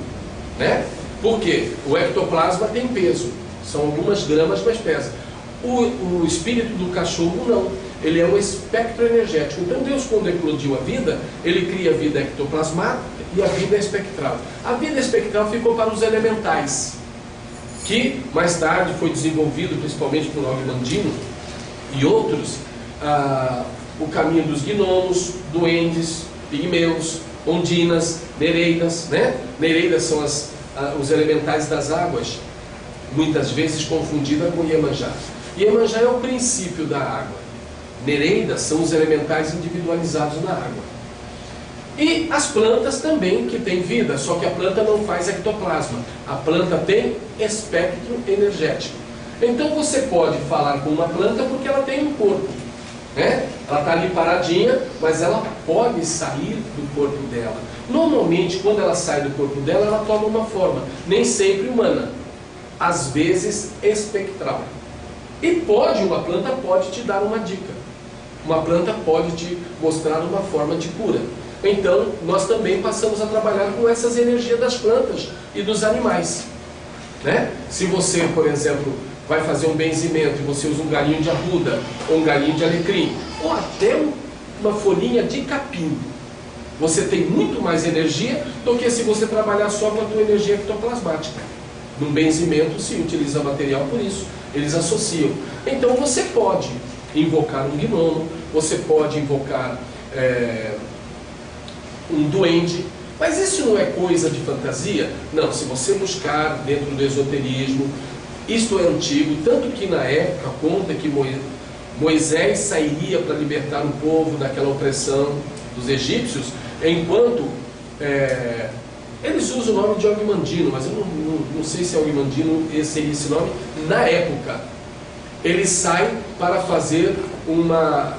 né? Por quê? O ectoplasma tem peso, são algumas gramas, mas pesa. O espírito do cachorro não, ele é um espectro energético. Então Deus, quando eclodiu a vida, ele cria a vida ectoplasmática e a vida espectral. A vida espectral ficou para os elementais, que mais tarde foi desenvolvido principalmente por Og Mandino e outros, o caminho dos gnomos, duendes, pigmeus, ondinas, nereidas, né? Nereidas são os elementais das águas, muitas vezes confundida com Iemanjá. Iemanjá é o princípio da água. Nereidas são os elementais individualizados na água. E as plantas também, que têm vida, só que a planta não faz ectoplasma. A planta tem espectro energético. Então você pode falar com uma planta porque ela tem um corpo, né? Ela está ali paradinha, mas ela pode sair do corpo dela. Normalmente, quando ela sai do corpo dela, ela toma uma forma, nem sempre humana, às vezes espectral. E uma planta pode te dar uma dica. Uma planta pode te mostrar uma forma de cura. Então, nós também passamos a trabalhar com essas energias das plantas e dos animais, né? Se você, por exemplo, vai fazer um benzimento e você usa um galinho de arruda, ou um galinho de alecrim, ou até uma folhinha de capim, você tem muito mais energia do que se você trabalhar só com a tua energia ectoplasmática. Num benzimento se utiliza material por isso, eles associam. Então você pode invocar um gnomo, você pode invocar um duende, mas isso não é coisa de fantasia? Não, se você buscar dentro do esoterismo, isto é antigo, tanto que na época conta que Moisés sairia para libertar o povo daquela opressão dos egípcios, enquanto eles usam o nome de Og Mandino, mas eu não sei se Og Mandino seria esse nome na época. Ele sai para fazer uma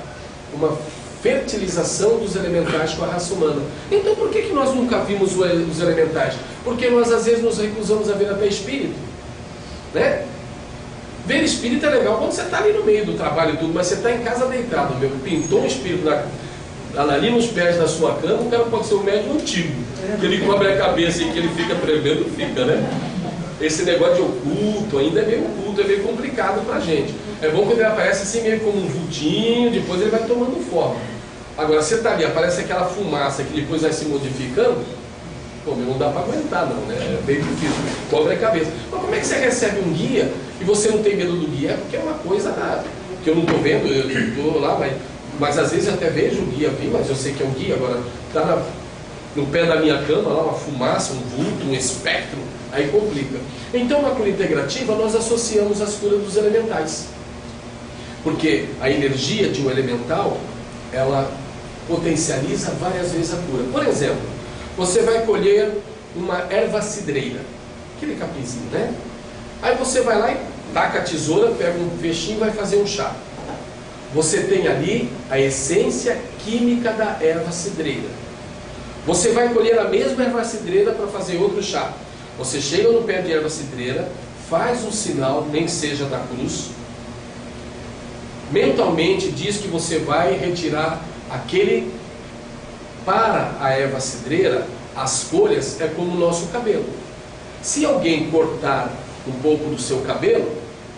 fertilização dos elementais com a raça humana. Então por que nós nunca vimos os elementais? Porque nós às vezes nos recusamos a ver até espírito, né? Ver espírito é legal quando você está ali no meio do trabalho e tudo, mas você está em casa deitado, pintou um espírito ali nos pés da sua cama, o cara pode ser um médium antigo, que ele cobre a cabeça e que ele fica tremendo, né? Esse negócio de oculto ainda é meio oculto, é meio complicado pra gente. É bom quando ele aparece assim meio como um vultinho, depois ele vai tomando forma. Agora, você está ali, aparece aquela fumaça que depois vai se modificando, pô, não dá para aguentar não, né? É bem difícil, cobre a cabeça. Mas como é que você recebe um guia e você não tem medo do guia? É porque é uma coisa que eu não estou vendo, eu estou lá, mas às vezes eu até vejo o guia vir, mas eu sei que é um guia. Agora, está no pé da minha cama, lá uma fumaça, um vulto, um espectro, aí complica. Então, na cura integrativa, nós associamos as curas dos elementais. Porque a energia de um elemental, ela potencializa várias vezes a cura. Por exemplo, você vai colher uma erva cidreira, aquele capinzinho, né? Aí você vai lá e taca a tesoura, pega um fechinho e vai fazer um chá. Você tem ali a essência química da erva cidreira. Você vai colher a mesma erva cidreira para fazer outro chá. Você chega no pé de erva cidreira, faz um sinal, nem que seja da cruz, mentalmente diz que você vai retirar aquele. Para a erva cidreira, as folhas é como o nosso cabelo. Se alguém cortar um pouco do seu cabelo,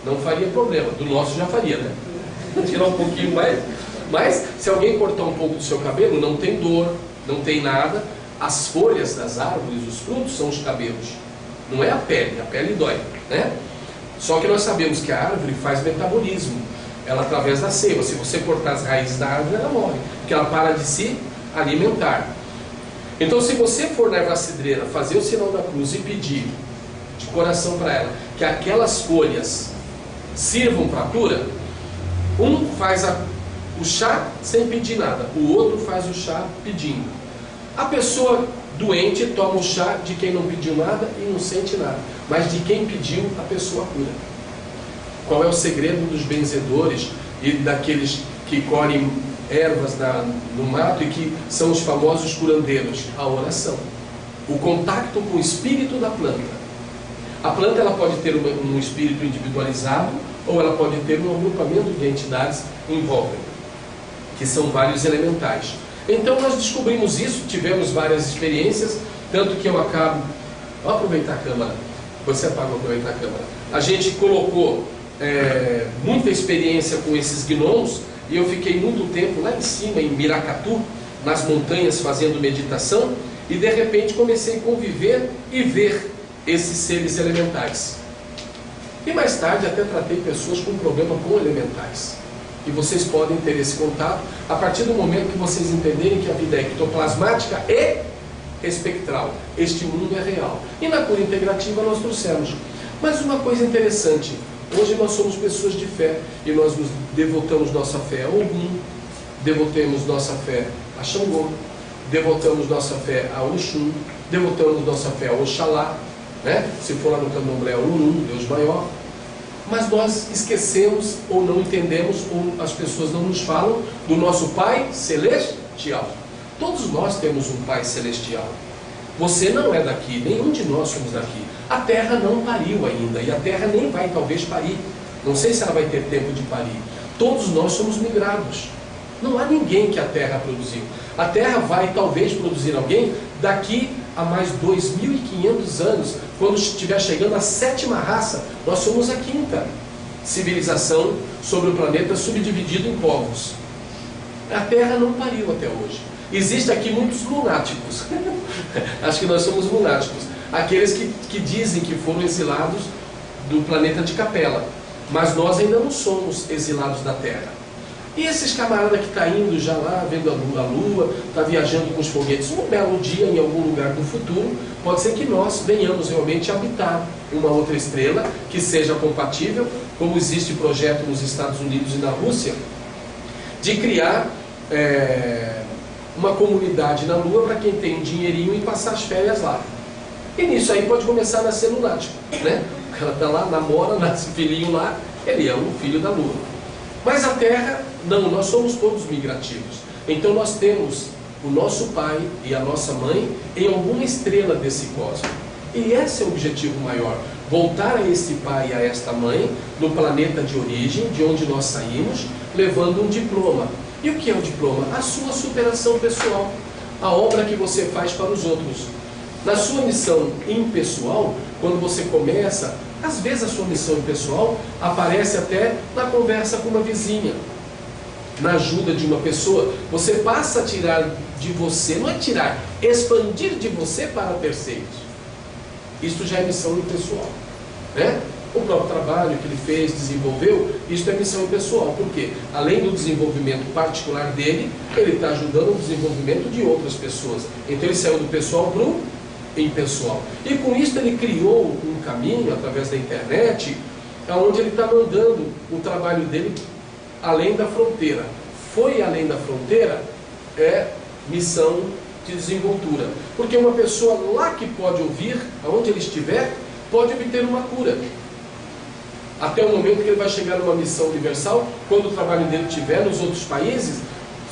não faria problema. Do nosso já faria, né? Tirar um pouquinho mais. Mas se alguém cortar um pouco do seu cabelo, não tem dor, não tem nada. As folhas das árvores, os frutos, são os cabelos. Não é a pele dói, né? Só que nós sabemos que a árvore faz metabolismo. Ela através da seiva. Se você cortar as raízes da árvore, ela morre, porque ela para de se alimentar. Então, se você for na erva cidreira fazer o sinal da cruz e pedir de coração para ela que aquelas folhas sirvam para a cura, um faz o chá sem pedir nada, o outro faz o chá pedindo. A pessoa doente toma o chá de quem não pediu nada e não sente nada, mas de quem pediu, a pessoa cura. Qual é o segredo dos benzedores e daqueles que colhem ervas no mato e que são os famosos curandeiros? A oração, o contato com o espírito da planta. A planta ela pode ter um espírito individualizado ou ela pode ter um agrupamento de entidades em volta, que são vários elementais. Então nós descobrimos isso, tivemos várias experiências, tanto que eu acabo... Vou aproveitar a câmera, você apaga, vou aproveitar a câmera. A gente colocou muita experiência com esses gnomos, e eu fiquei muito tempo lá em cima, em Miracatu, nas montanhas, fazendo meditação, e de repente comecei a conviver e ver esses seres elementais. E mais tarde até tratei pessoas com problema com elementais. E vocês podem ter esse contato a partir do momento que vocês entenderem que a vida é ectoplasmática e espectral. Este mundo é real. E na cura integrativa nós trouxemos. Mas uma coisa interessante, hoje nós somos pessoas de fé e nós nos devotamos nossa fé a Ogum, devotamos nossa fé a Xangô, devotamos nossa fé a Oxum, devotamos nossa fé a Oxalá, né? Se for lá no Candomblé, é Urum, Deus maior. Mas nós esquecemos ou não entendemos, ou as pessoas não nos falam do nosso Pai Celestial. Todos nós temos um Pai Celestial. Você não é daqui, nenhum de nós somos daqui. A Terra não pariu ainda, e a Terra nem vai talvez parir. Não sei se ela vai ter tempo de parir. Todos nós somos migrados. Não há ninguém que a Terra produziu. A Terra vai talvez produzir alguém daqui a mais 2.500 anos, quando estiver chegando a 7ª raça. Nós somos a 5ª civilização sobre o planeta, subdividido em povos. A Terra não pariu até hoje. Existem aqui muitos lunáticos. Acho que nós somos lunáticos. Aqueles que dizem que foram exilados do planeta de Capela. Mas nós ainda não somos exilados da Terra. E esses camaradas que estão indo já lá, vendo a Lua, está viajando com os foguetes, um belo dia, em algum lugar do futuro, pode ser que nós venhamos realmente habitar uma outra estrela que seja compatível, como existe projeto nos Estados Unidos e na Rússia, de criar uma comunidade na Lua para quem tem um dinheirinho e passar as férias lá. E nisso aí pode começar a nascer lunático, né? O cara está lá, namora, nasce filhinho lá, ele é um filho da Lua. Mas a Terra, não, nós somos todos migrativos. Então nós temos o nosso pai e a nossa mãe em alguma estrela desse cosmos. E esse é o objetivo maior, voltar a esse pai e a esta mãe, no planeta de origem, de onde nós saímos, levando um diploma. E o que é o diploma? A sua superação pessoal, a obra que você faz para os outros. Na sua missão impessoal, quando você começa, às vezes a sua missão impessoal aparece até na conversa com uma vizinha, na ajuda de uma pessoa. Você passa a tirar de você, não é tirar, expandir de você para terceiros. Isto já é missão impessoal, né? O próprio trabalho que ele fez, desenvolveu, isto é missão impessoal. Por quê? Além do desenvolvimento particular dele, ele está ajudando o desenvolvimento de outras pessoas. Então ele saiu do pessoal para o impessoal. E com isso ele criou um caminho, através da internet, onde ele está mandando o trabalho dele além da fronteira. Foi além da fronteira, é missão de desenvoltura. Porque uma pessoa lá que pode ouvir, aonde ele estiver, pode obter uma cura. Até o momento que ele vai chegar numa missão universal, quando o trabalho dele estiver nos outros países,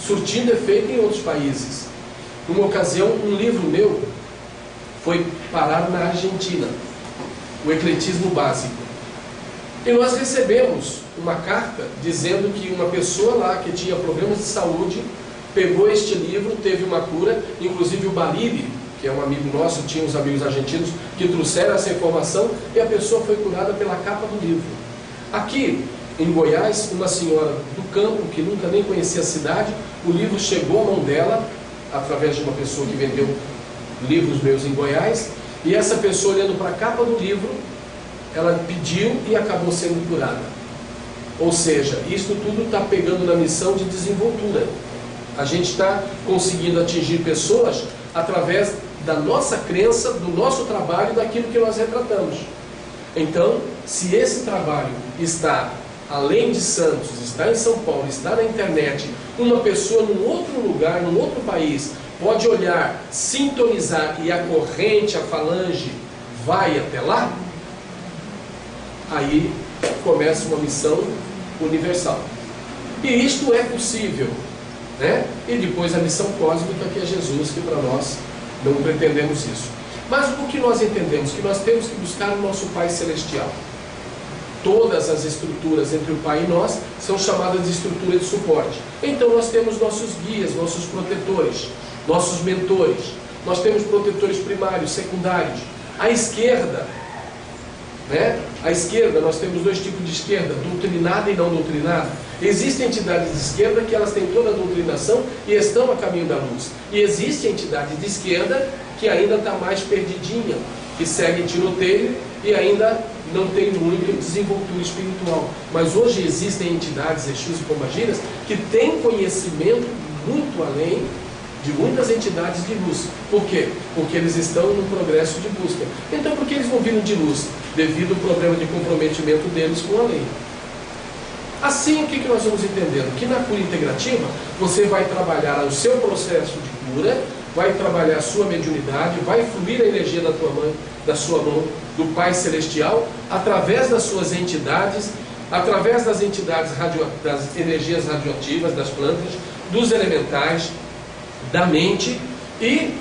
surtindo efeito em outros países. Numa ocasião, um livro meu foi parar na Argentina, o Ecletismo Básico. E nós recebemos uma carta dizendo que uma pessoa lá que tinha problemas de saúde pegou este livro, teve uma cura, inclusive o Barili, que é um amigo nosso, tinha uns amigos argentinos que trouxeram essa informação, e a pessoa foi curada pela capa do livro. Aqui em Goiás, uma senhora do campo, que nunca nem conhecia a cidade, o livro chegou à mão dela, através de uma pessoa que vendeu livros meus em Goiás, e essa pessoa, olhando para a capa do livro, ela pediu e acabou sendo curada. Ou seja, isso tudo está pegando na missão de desenvoltura. A gente está conseguindo atingir pessoas através da nossa crença, do nosso trabalho, daquilo que nós retratamos. Então, se esse trabalho está além de Santos, está em São Paulo, está na internet, uma pessoa num outro lugar, num outro país, pode olhar, sintonizar e a corrente, a falange, vai até lá, aí começa uma missão universal. E isto é possível, né? E depois a missão cósmica, que é Jesus, que para nós não pretendemos isso. Mas o que nós entendemos? Que nós temos que buscar o nosso Pai Celestial. todas as estruturas entre o Pai e nós são chamadas de estrutura de suporte. Então nós temos nossos guias, nossos protetores, nossos mentores. Nós temos protetores primários, secundários. À esquerda, né? À esquerda nós temos dois tipos de esquerda, doutrinada e não doutrinada. Existem entidades de esquerda que elas têm toda a doutrinação e estão a caminho da luz. E existe entidade de esquerda que ainda está mais perdidinha, que segue tiroteio e ainda não tem muito desenvoltura espiritual. Mas hoje existem entidades, Exus e Pombagiras, que têm conhecimento muito além de muitas entidades de luz. Por quê? Porque eles estão no progresso de busca. Então por que eles não viram de luz? Devido ao problema de comprometimento deles com a lei. Assim, o que nós vamos entendendo? Que na cura integrativa, você vai trabalhar o seu processo de cura, vai trabalhar a sua mediunidade, vai fluir a energia da tua mãe, da sua mão, do Pai Celestial, através das suas entidades, através das entidades, das energias radioativas, das plantas, dos elementais, da mente e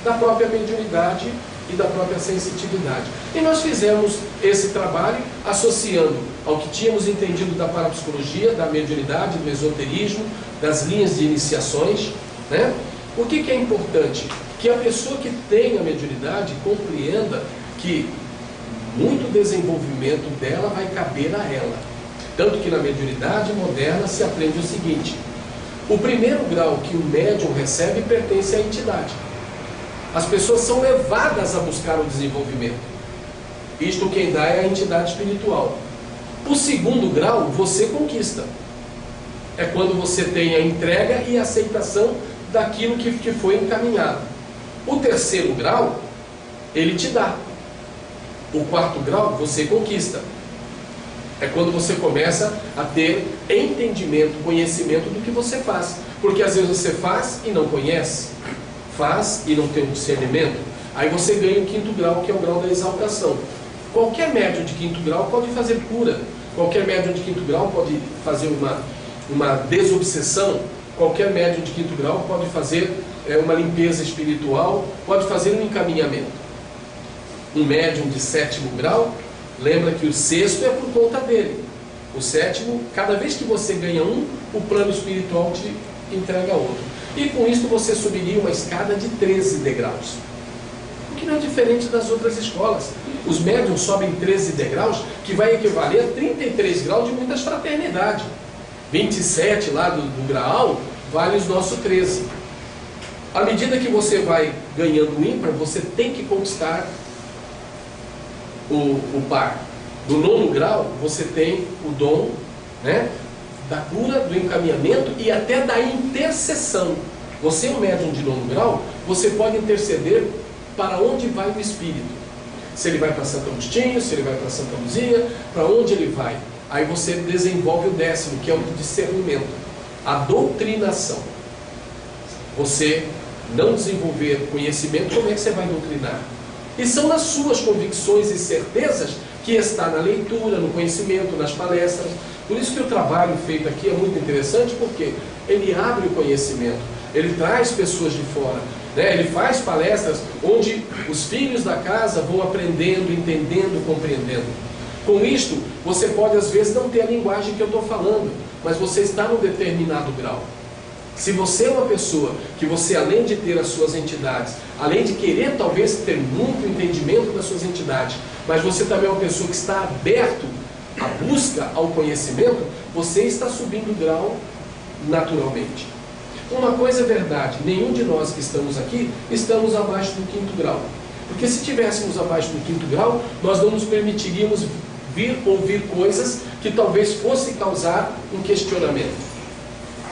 da própria mediunidade e da própria sensitividade. E nós fizemos esse trabalho associando ao que tínhamos entendido da parapsicologia, da mediunidade, do esoterismo, das linhas de iniciações, né? O que é importante? Que a pessoa que tem a mediunidade compreenda que muito desenvolvimento dela vai caber a ela. Tanto que na mediunidade moderna se aprende o seguinte: o primeiro grau que o médium recebe pertence à entidade. As pessoas são levadas a buscar o desenvolvimento. Isto quem dá é a entidade espiritual. O segundo grau você conquista. É quando você tem a entrega e a aceitação daquilo que te foi encaminhado. O terceiro grau, ele te dá. O quarto grau, você conquista. É quando você começa a ter entendimento, conhecimento do que você faz. Porque às vezes você faz e não conhece, faz e não tem um discernimento. Aí você ganha o quinto grau, que é o grau da exaltação. Qualquer médium de quinto grau pode fazer cura. Qualquer médium de quinto grau pode fazer uma desobsessão. Qualquer médium de quinto grau pode fazer uma limpeza espiritual, pode fazer um encaminhamento. Um médium de sétimo grau, lembra que o sexto é por conta dele. O sétimo, cada vez que você ganha um, o plano espiritual te entrega outro. E com isso você subiria uma escada de 13 degraus. O que não é diferente das outras escolas. Os médiums sobem 13 degraus, que vai equivaler a 33 graus de muitas fraternidades. 27 lá do Graal, vale os nossos 13. À medida que você vai ganhando o ímpar, você tem que conquistar o par. Do nono grau, você tem o dom, né, da cura, do encaminhamento e até da intercessão. Você é um médium de nono grau, você pode interceder para onde vai o espírito. Se ele vai para Santo Agostinho, se ele vai para Santa Luzia, para onde ele vai. Aí você desenvolve o décimo, que é o discernimento, a doutrinação. Você não desenvolver conhecimento, como é que você vai doutrinar? E são nas suas convicções e certezas que está na leitura, no conhecimento, nas palestras. Por isso que o trabalho feito aqui é muito interessante, porque ele abre o conhecimento, ele traz pessoas de fora, né? Ele faz palestras onde os filhos da casa vão aprendendo, entendendo, compreendendo. Com isto, você pode às vezes não ter a linguagem que eu estou falando, mas você está num determinado grau. Se você é uma pessoa que você, além de ter as suas entidades, além de querer talvez ter muito entendimento das suas entidades, mas você também é uma pessoa que está aberto à busca ao conhecimento, você está subindo o grau naturalmente. Uma coisa é verdade, nenhum de nós que estamos aqui estamos abaixo do quinto grau. Porque se estivéssemos abaixo do quinto grau, nós não nos permitiríamos ouvir coisas que talvez fossem causar um questionamento.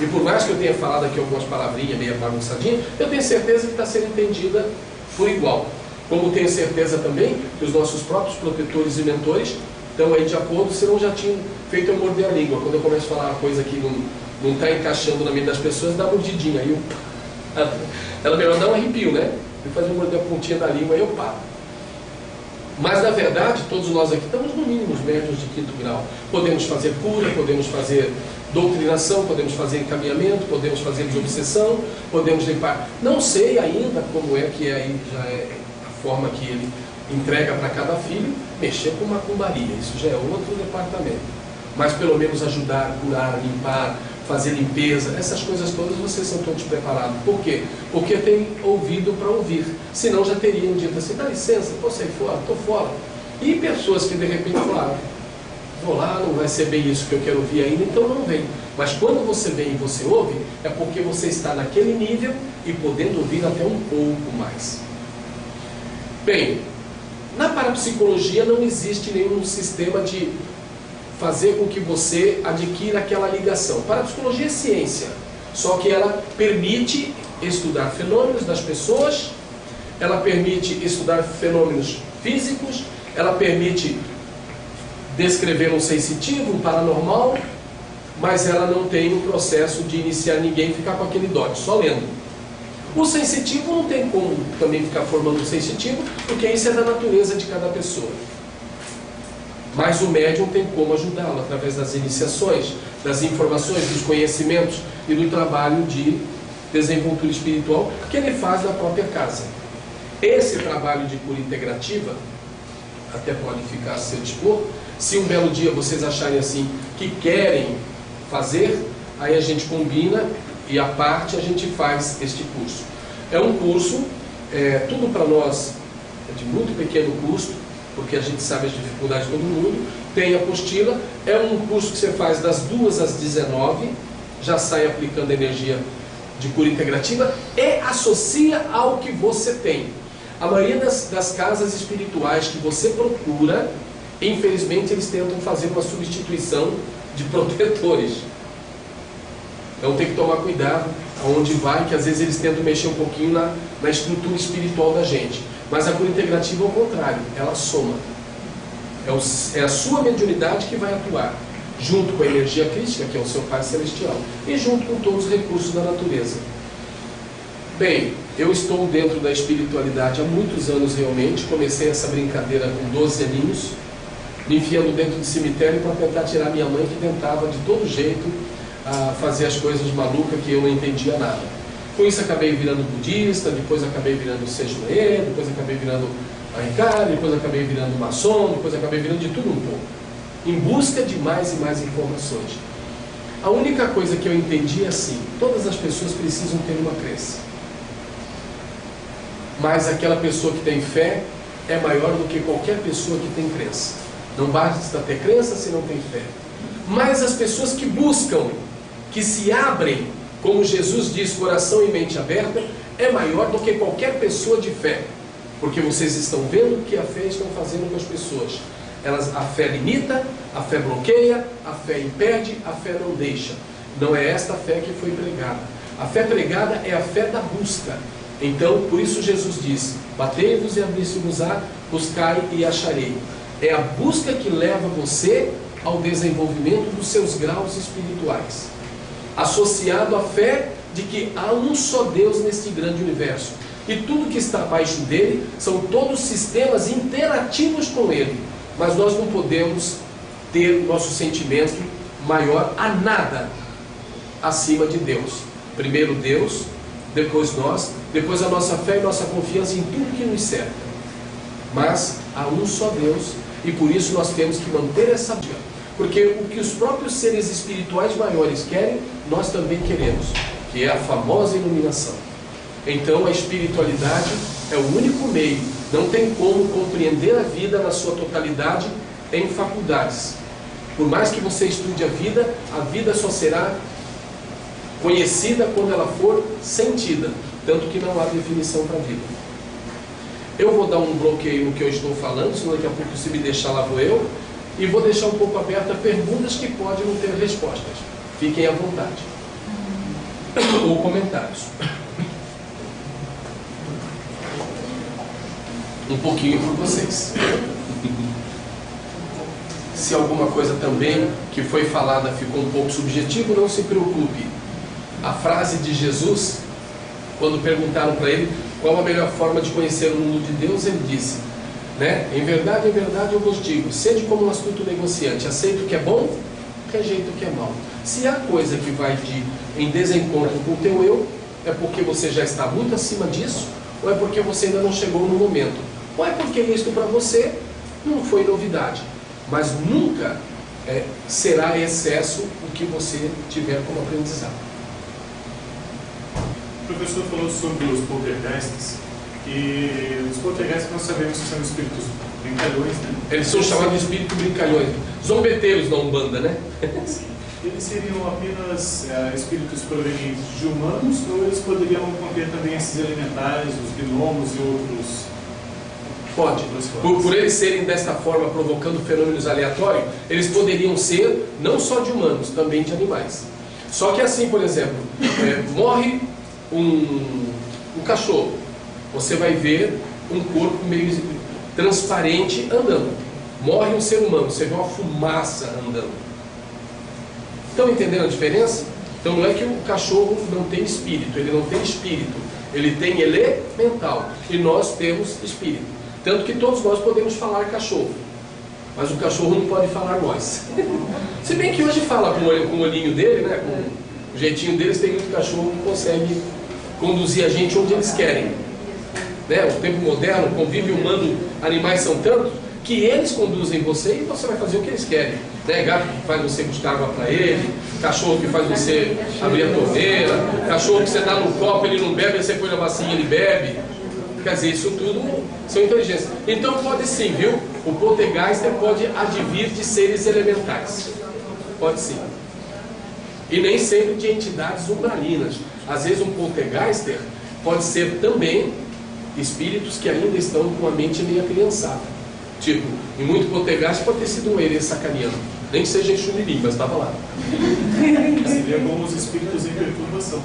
E por mais que eu tenha falado aqui algumas palavrinhas meio bagunçadinhas, eu tenho certeza que está sendo entendida por igual. Como tenho certeza também que os nossos próprios protetores e mentores estão aí de acordo, senão já tinham feito eu morder a língua. Quando eu começo a falar uma coisa que não está encaixando na mente das pessoas, dá uma mordidinha. Aí ela melhor dá um arrepio, né? Eu fazer morder a pontinha da língua, aí eu paro. Mas na verdade, todos nós aqui estamos no mínimo os médiuns de quinto grau. Podemos fazer cura, podemos fazer doutrinação, podemos fazer encaminhamento, podemos fazer desobsessão, podemos limpar. Não sei ainda como é que aí já é a forma que ele entrega para cada filho, mexer com macumbaria, isso já é outro departamento. Mas pelo menos ajudar, curar, limpar, fazer limpeza, essas coisas todas vocês são todos preparados. Por quê? Porque tem ouvido para ouvir. Senão já teriam dito assim, dá licença, posso sair fora, estou fora. E pessoas que de repente falaram, vou lá, não vai ser bem isso que eu quero ouvir ainda, então não vem. Mas quando você vem e você ouve, é porque você está naquele nível e podendo ouvir até um pouco mais. Bem, na parapsicologia não existe nenhum sistema de fazer com que você adquira aquela ligação. Parapsicologia é ciência, só que ela permite estudar fenômenos das pessoas, ela permite estudar fenômenos físicos, ela permite descrever um sensitivo, um paranormal, mas ela não tem o processo de iniciar ninguém e ficar com aquele dote, só lendo. O sensitivo não tem como também ficar formando um sensitivo, porque isso é da natureza de cada pessoa. Mas o médium tem como ajudá-lo através das iniciações, das informações, dos conhecimentos e do trabalho de desenvoltura espiritual que ele faz na própria casa. Esse trabalho de cura integrativa até pode ficar a seu dispor. Se um belo dia vocês acharem assim que querem fazer, aí a gente combina e à parte a gente faz este curso. É um curso, tudo para nós é de muito pequeno custo, porque a gente sabe as dificuldades de todo mundo. Tem a apostila, é um curso que você faz das 2 às 19, já sai aplicando energia de cura integrativa e associa ao que você tem. A maioria das casas espirituais que você procura, infelizmente eles tentam fazer uma substituição de protetores. Então tem que tomar cuidado aonde vai, que às vezes eles tentam mexer um pouquinho na estrutura espiritual da gente. Mas a cura integrativa é o contrário, ela soma. É a sua mediunidade que vai atuar, junto com a energia crística, que é o seu Pai Celestial, e junto com todos os recursos da natureza. Bem, eu estou dentro da espiritualidade há muitos anos realmente. Comecei essa brincadeira com 12 aninhos, me enfiando dentro do cemitério para tentar tirar minha mãe, que tentava de todo jeito fazer as coisas malucas que eu não entendia nada. Com isso acabei virando budista, depois acabei virando Sejuê, depois acabei virando Aikari, depois acabei virando maçom, depois acabei virando de tudo um pouco, em busca de mais e mais informações. A única coisa que eu entendi é assim: todas as pessoas precisam ter uma crença, mas aquela pessoa que tem fé é maior do que qualquer pessoa que tem crença. Não basta ter crença se não tem fé. Mas as pessoas que buscam, que se abrem, como Jesus diz, coração e mente aberta, é maior do que qualquer pessoa de fé. Porque vocês estão vendo o que a fé está fazendo com as pessoas. A fé limita, a fé bloqueia, a fé impede, a fé não deixa. Não é esta a fé que foi pregada. A fé pregada é a fé da busca. Então, por isso Jesus diz: batei-vos e abri-se-vos-á, buscai e acharei. É a busca que leva você ao desenvolvimento dos seus graus espirituais, associado à fé de que há um só Deus neste grande universo, e tudo que está abaixo dele são todos sistemas interativos com ele. Mas nós não podemos ter nosso sentimento maior a nada acima de Deus. Primeiro Deus, depois nós, depois a nossa fé e nossa confiança em tudo que nos cerca. Mas há um só Deus, e por isso nós temos que manter essa dica. Porque o que os próprios seres espirituais maiores querem, nós também queremos, que é a famosa iluminação. Então a espiritualidade é o único meio. Não tem como compreender a vida na sua totalidade em faculdades. Por mais que você estude a vida só será conhecida quando ela for sentida. Tanto que não há definição para a vida. Eu vou dar um bloqueio no que eu estou falando, senão daqui a pouco, se me deixar, lá vou eu. E vou deixar um pouco aberta perguntas que podem não ter respostas. Fiquem à vontade. Ou comentários. Um pouquinho por vocês. Se alguma coisa também que foi falada ficou um pouco subjetivo, não se preocupe. A frase de Jesus, quando perguntaram para ele qual a melhor forma de conhecer o mundo de Deus, ele disse, em verdade eu vos digo, sede como um astuto negociante, aceita o que é bom, rejeita o que é mal. Se há coisa que vai em desencontro com o teu eu, é porque você já está muito acima disso, ou é porque você ainda não chegou no momento. Ou é porque isto para você não foi novidade, mas nunca será excesso o que você tiver como aprendizado. O professor falou sobre os poltergeists, e os poltergeists nós sabemos que são espíritos brincalhões, né? Eles são chamados de espíritos brincalhões, zombeteiros da Umbanda, né? Eles seriam apenas espíritos provenientes de humanos, ou eles poderiam conter também esses elementares, os gnomos e outros? Pode. Por eles serem desta forma, provocando fenômenos aleatórios, eles poderiam ser não só de humanos, também de animais. Só que assim, por exemplo, morre um cachorro, você vai ver um corpo meio transparente andando. Morre um ser humano, você vê uma fumaça andando. Estão entendendo a diferença? Então não é que o cachorro não tem espírito, ele não tem espírito, ele tem elemental, e nós temos espírito. Tanto que todos nós podemos falar cachorro, mas o cachorro não pode falar nós. Se bem que hoje fala com o olhinho dele, né, com o jeitinho deles, tem muito cachorro que consegue conduzir a gente onde eles querem. Né? O tempo moderno, o convívio humano, animais são tantos que eles conduzem você e você vai fazer o que eles querem. Né? Gato que faz você buscar água para ele, cachorro que faz você abrir a torneira, cachorro que você dá no copo, ele não bebe, você põe na bacia e ele bebe. Quer dizer, isso tudo são inteligências. Então pode sim, viu? O poltergeister pode advir de seres elementais. Pode sim. E nem sempre de entidades umbralinas. Às vezes um poltergeister pode ser também espíritos que ainda estão com a mente meio criançada. Tipo, em muito poltergeist pode ter sido um herê sacaneando. Nem que seja em Chunirim, mas estava lá. Seria como os espíritos em perturbação.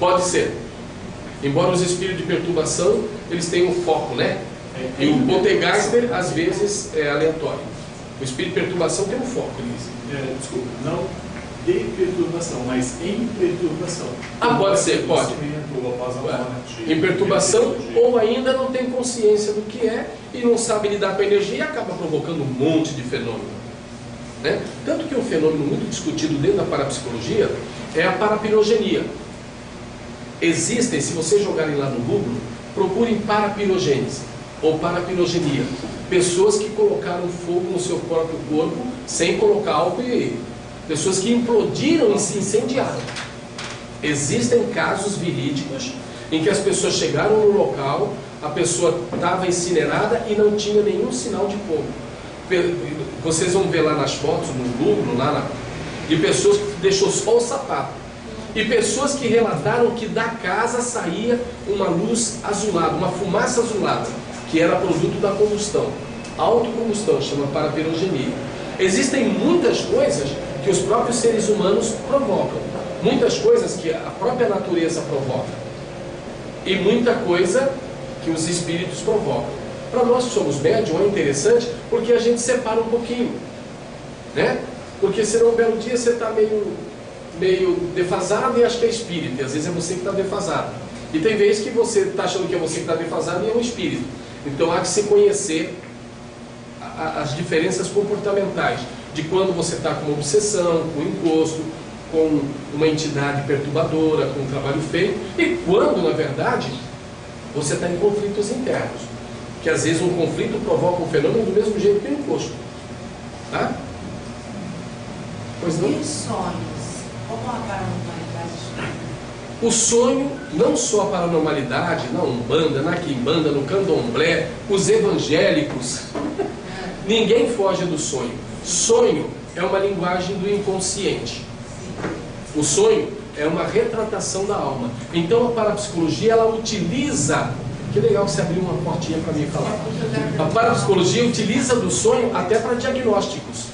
Pode ser. Embora os espíritos de perturbação, eles tenham um foco, né? E o poltergeister, às vezes, é aleatório. O espírito de perturbação tem um foco, Elise. Desculpa, não de perturbação, mas em perturbação. Ah, pode ser, pode. Em perturbação, ou ainda não tem consciência do que é e não sabe lidar com a energia e acaba provocando um monte de fenômeno. Né? Tanto que um fenômeno muito discutido dentro da parapsicologia é a parapirogenia. Existem, se vocês jogarem lá no Google, procurem parapirogênese ou parapirogenia. Pessoas que colocaram fogo no seu próprio corpo sem colocar álcool e pessoas que implodiram e se incendiaram. Existem casos verídicos em que as pessoas chegaram no local, a pessoa estava incinerada e não tinha nenhum sinal de fogo. Vocês vão ver lá nas fotos, no Google, de pessoas que deixou só o sapato. E pessoas que relataram que da casa saía uma luz azulada, uma fumaça azulada, que era produto da combustão. Autocombustão, chama parapirogenia. Existem muitas coisas que os próprios seres humanos provocam. Muitas coisas que a própria natureza provoca. E muita coisa que os espíritos provocam. Para nós que somos médium é interessante porque a gente separa um pouquinho. Né? Porque senão um belo dia você está meio defasado e acha que é espírito, e às vezes é você que está defasado. E tem vezes que você está achando que é você que está defasado e é um espírito. Então há que se conhecer as diferenças comportamentais de quando você está com uma obsessão, com um encosto, com uma entidade perturbadora, com um trabalho feito, e quando, na verdade, você está em conflitos internos. Que às vezes um conflito provoca um fenômeno do mesmo jeito que o encosto. Tá? Pois não? E os sonhos? Como a paranormalidade? O sonho, não só a paranormalidade, na Umbanda, na Quimbanda, no Candomblé, os evangélicos, ninguém foge do sonho. Sonho é uma linguagem do inconsciente. O sonho é uma retratação da alma. Então a parapsicologia, ela utiliza... Que legal que você abriu uma portinha para mim falar. A parapsicologia utiliza do sonho até para diagnósticos.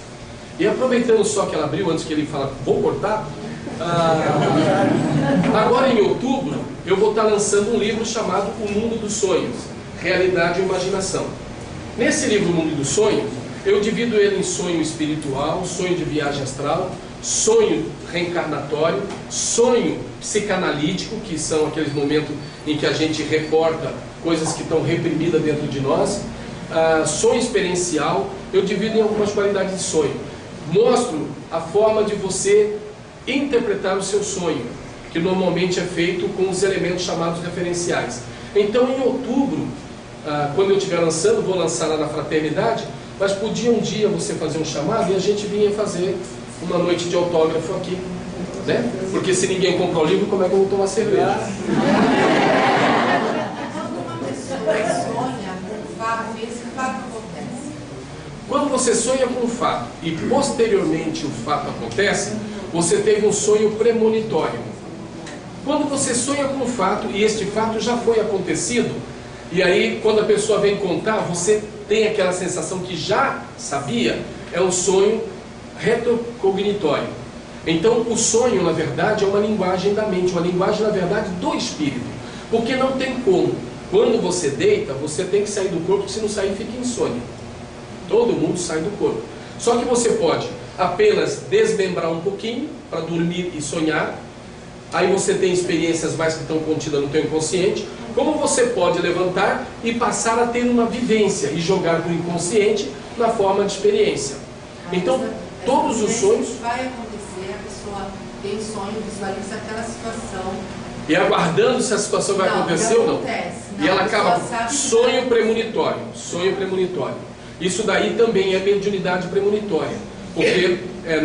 E aproveitando só que ela abriu, antes que ele fale, vou cortar... agora em outubro eu vou estar lançando um livro chamado O Mundo dos Sonhos, Realidade e Imaginação. Nesse livro O Mundo dos Sonhos, eu divido ele em sonho espiritual, sonho de viagem astral, sonho reencarnatório, sonho psicanalítico, que são aqueles momentos em que a gente recorda coisas que estão reprimidas dentro de nós, sonho experiencial. Eu divido em algumas qualidades de sonho. Mostro a forma de você interpretar o seu sonho, que normalmente é feito com os elementos chamados referenciais. Então em outubro quando eu estiver lançando, vou lançar lá na Fraternidade, mas podia um dia você fazer um chamado e a gente vinha fazer uma noite de autógrafo aqui, né? Porque se ninguém comprar o livro, como é que eu vou tomar cerveja? Quando uma pessoa sonha com um fato, esse fato acontece. Quando você sonha com um fato e posteriormente o fato acontece, você teve um sonho premonitório. Quando você sonha com um fato e este fato já foi acontecido, e aí quando a pessoa vem contar, você tem aquela sensação que já sabia, é um sonho retrocognitório. Então o sonho, na verdade, é uma linguagem da mente, uma linguagem, na verdade, do espírito. Porque não tem como. Quando você deita, você tem que sair do corpo, se não sair, fica insônia. Todo mundo sai do corpo. Só que você pode apenas desmembrar um pouquinho para dormir e sonhar. Aí você tem experiências mais que estão contidas no teu inconsciente. Como você pode levantar e passar a ter uma vivência e jogar para o inconsciente na forma de experiência. Então, todos os sonhos... Vai acontecer, a pessoa tem sonho, visualiza aquela situação. E aguardando se a situação vai acontecer ou não. Acontece. E ela acaba com sonho premonitório. Sonho premonitório. Isso daí também é mediunidade premonitória. Porque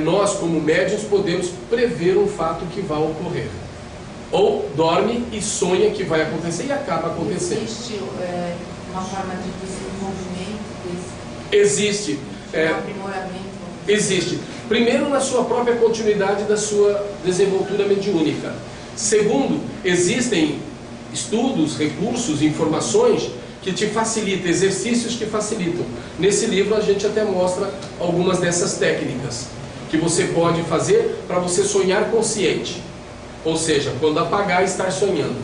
nós, como médiuns, podemos prever um fato que vai ocorrer. Ou dorme e sonha que vai acontecer e acaba acontecendo. Existe uma forma de desenvolvimento desse? Existe. Um aprimoramento? Existe. Primeiro, na sua própria continuidade da sua desenvoltura mediúnica. Segundo, existem estudos, recursos, informações que te facilitam, exercícios que facilitam. Nesse livro a gente até mostra algumas dessas técnicas que você pode fazer para você sonhar consciente. Ou seja, quando apagar, estar sonhando.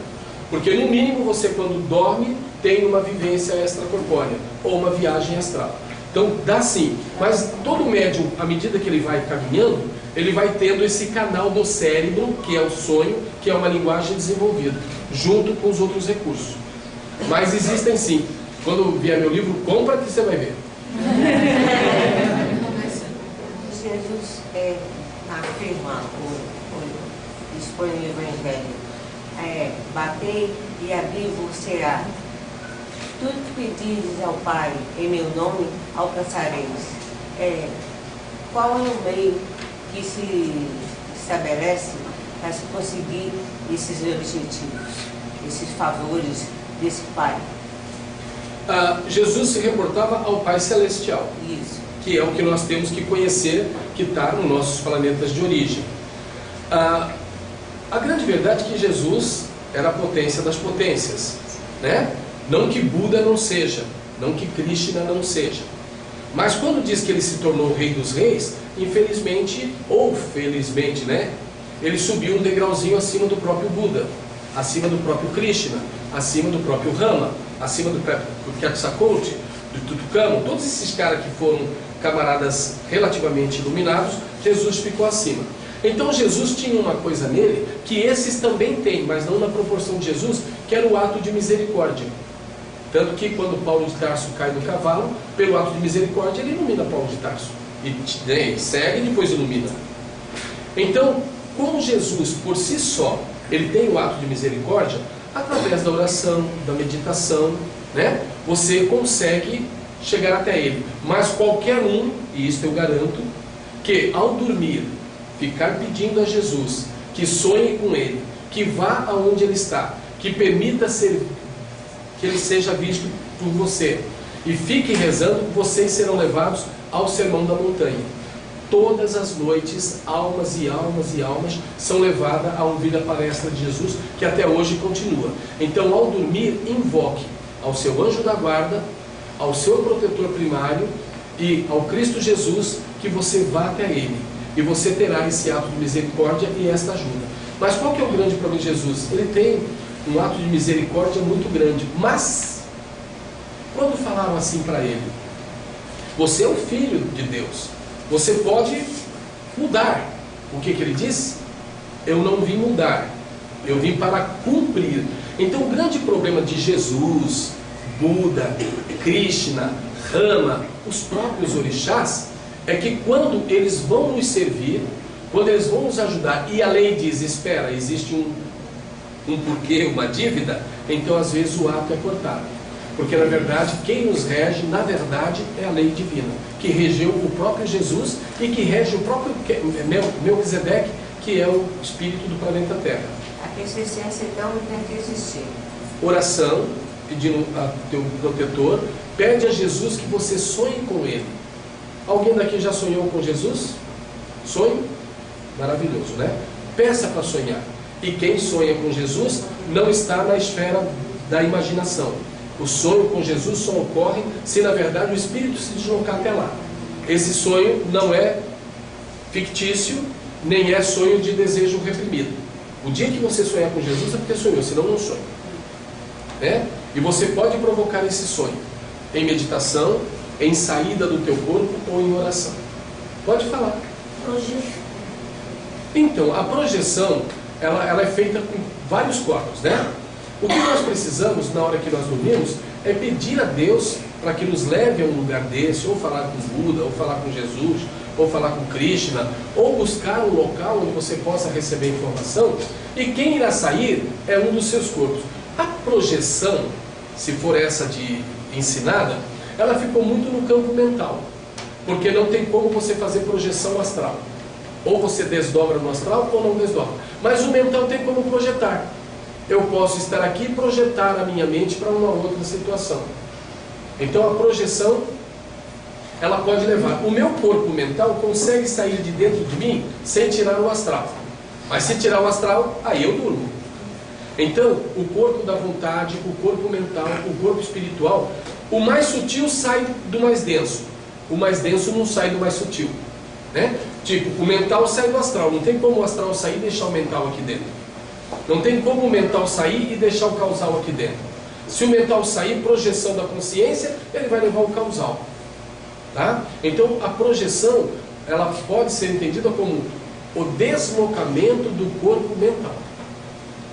Porque no mínimo você, quando dorme, tem uma vivência extracorpórea ou uma viagem astral. Então dá sim, mas todo médium, à medida que ele vai caminhando, ele vai tendo esse canal do cérebro, que é o sonho, que é uma linguagem desenvolvida, junto com os outros recursos. Mas existem sim. Quando vier meu livro, compra que você vai ver. Jesus afirma, expõe no Evangelho, batei e abrir-vos-será. Tudo que pedires ao Pai em meu nome, alcançareis. Qual é o meio que se estabelece para se conseguir esses objetivos, esses favores desse Pai? Jesus se reportava ao Pai Celestial. Isso. Que é o que nós temos que conhecer, que está nos nossos planetas de origem. A grande verdade é que Jesus era a potência das potências, né? Não que Buda não seja, não que Krishna não seja. Mas quando diz que ele se tornou o Rei dos Reis, infelizmente, ou felizmente, né? Ele subiu um degrauzinho acima do próprio Buda, acima do próprio Krishna, acima do próprio Rama, acima do Quetzalcoatl, do Tutucamo, todos esses caras que foram camaradas relativamente iluminados, Jesus ficou acima. Então Jesus tinha uma coisa nele que esses também têm, mas não na proporção de Jesus, que era o ato de misericórdia. Tanto que quando Paulo de Tarso cai do cavalo, pelo ato de misericórdia, ele ilumina Paulo de Tarso. E segue e depois ilumina. Então, como Jesus por si só, ele tem o ato de misericórdia, através da oração, da meditação, né? Você consegue chegar até ele. Mas qualquer um, e isso eu garanto, que ao dormir, ficar pedindo a Jesus que sonhe com ele, que vá aonde ele está, que permita que ele seja visto por você, e fique rezando, vocês serão levados ao sermão da montanha. Todas as noites, almas e almas e almas são levadas a ouvir a palestra de Jesus, que até hoje continua. Então, ao dormir, invoque ao seu anjo da guarda, ao seu protetor primário e ao Cristo Jesus, que você vá até ele. E você terá esse ato de misericórdia e esta ajuda. Mas qual que é o grande problema de Jesus? Ele tem um ato de misericórdia muito grande. Mas, quando falaram assim para ele, você é o Filho de Deus, você pode mudar. O que ele disse? Eu não vim mudar, eu vim para cumprir. Então o grande problema de Jesus, Buda, Krishna, Rama, os próprios orixás, é que quando eles vão nos servir, quando eles vão nos ajudar, e a lei diz, espera, existe um porquê, uma dívida, então às vezes o ato é cortado. Porque na verdade quem nos rege, na verdade, é a lei divina, que regeu o próprio Jesus e que rege o próprio Melquisedeque, que é o espírito do planeta Terra. A persistência então tem que existir. Oração, pedindo a teu protetor, pede a Jesus que você sonhe com Ele. Alguém daqui já sonhou com Jesus? Sonho? Maravilhoso, né? Peça para sonhar. E quem sonha com Jesus não está na esfera da imaginação. O sonho com Jesus só ocorre se na verdade o Espírito se deslocar até lá. Esse sonho não é fictício, nem é sonho de desejo reprimido. O dia que você sonhar com Jesus é porque sonhou, senão não sonha. Né? E você pode provocar esse sonho em meditação, em saída do teu corpo ou em oração. Pode falar. Projeção. Então, a projeção, ela é feita com vários corpos, né? O que nós precisamos na hora que nós dormimos é pedir a Deus para que nos leve a um lugar desse, ou falar com Buda, ou falar com Jesus, ou falar com Krishna, ou buscar um local onde você possa receber informação, e quem irá sair é um dos seus corpos. A projeção, se for essa de ensinada, ela ficou muito no campo mental, porque não tem como você fazer projeção astral. Ou você desdobra no astral ou não desdobra. Mas o mental tem como projetar. Eu posso estar aqui e projetar a minha mente para uma outra situação. Então a projeção, ela pode levar. O meu corpo mental consegue sair de dentro de mim sem tirar o astral. Mas se tirar o astral, aí eu durmo. Então, o corpo da vontade, o corpo mental, o corpo espiritual, o mais sutil sai do mais denso. O mais denso não sai do mais sutil. Né? Tipo, o mental sai do astral. Não tem como o astral sair e deixar o mental aqui dentro. Não tem como o mental sair e deixar o causal aqui dentro. Se o mental sair, projeção da consciência, ele vai levar o causal. Tá? Então, a projeção, ela pode ser entendida como o deslocamento do corpo mental.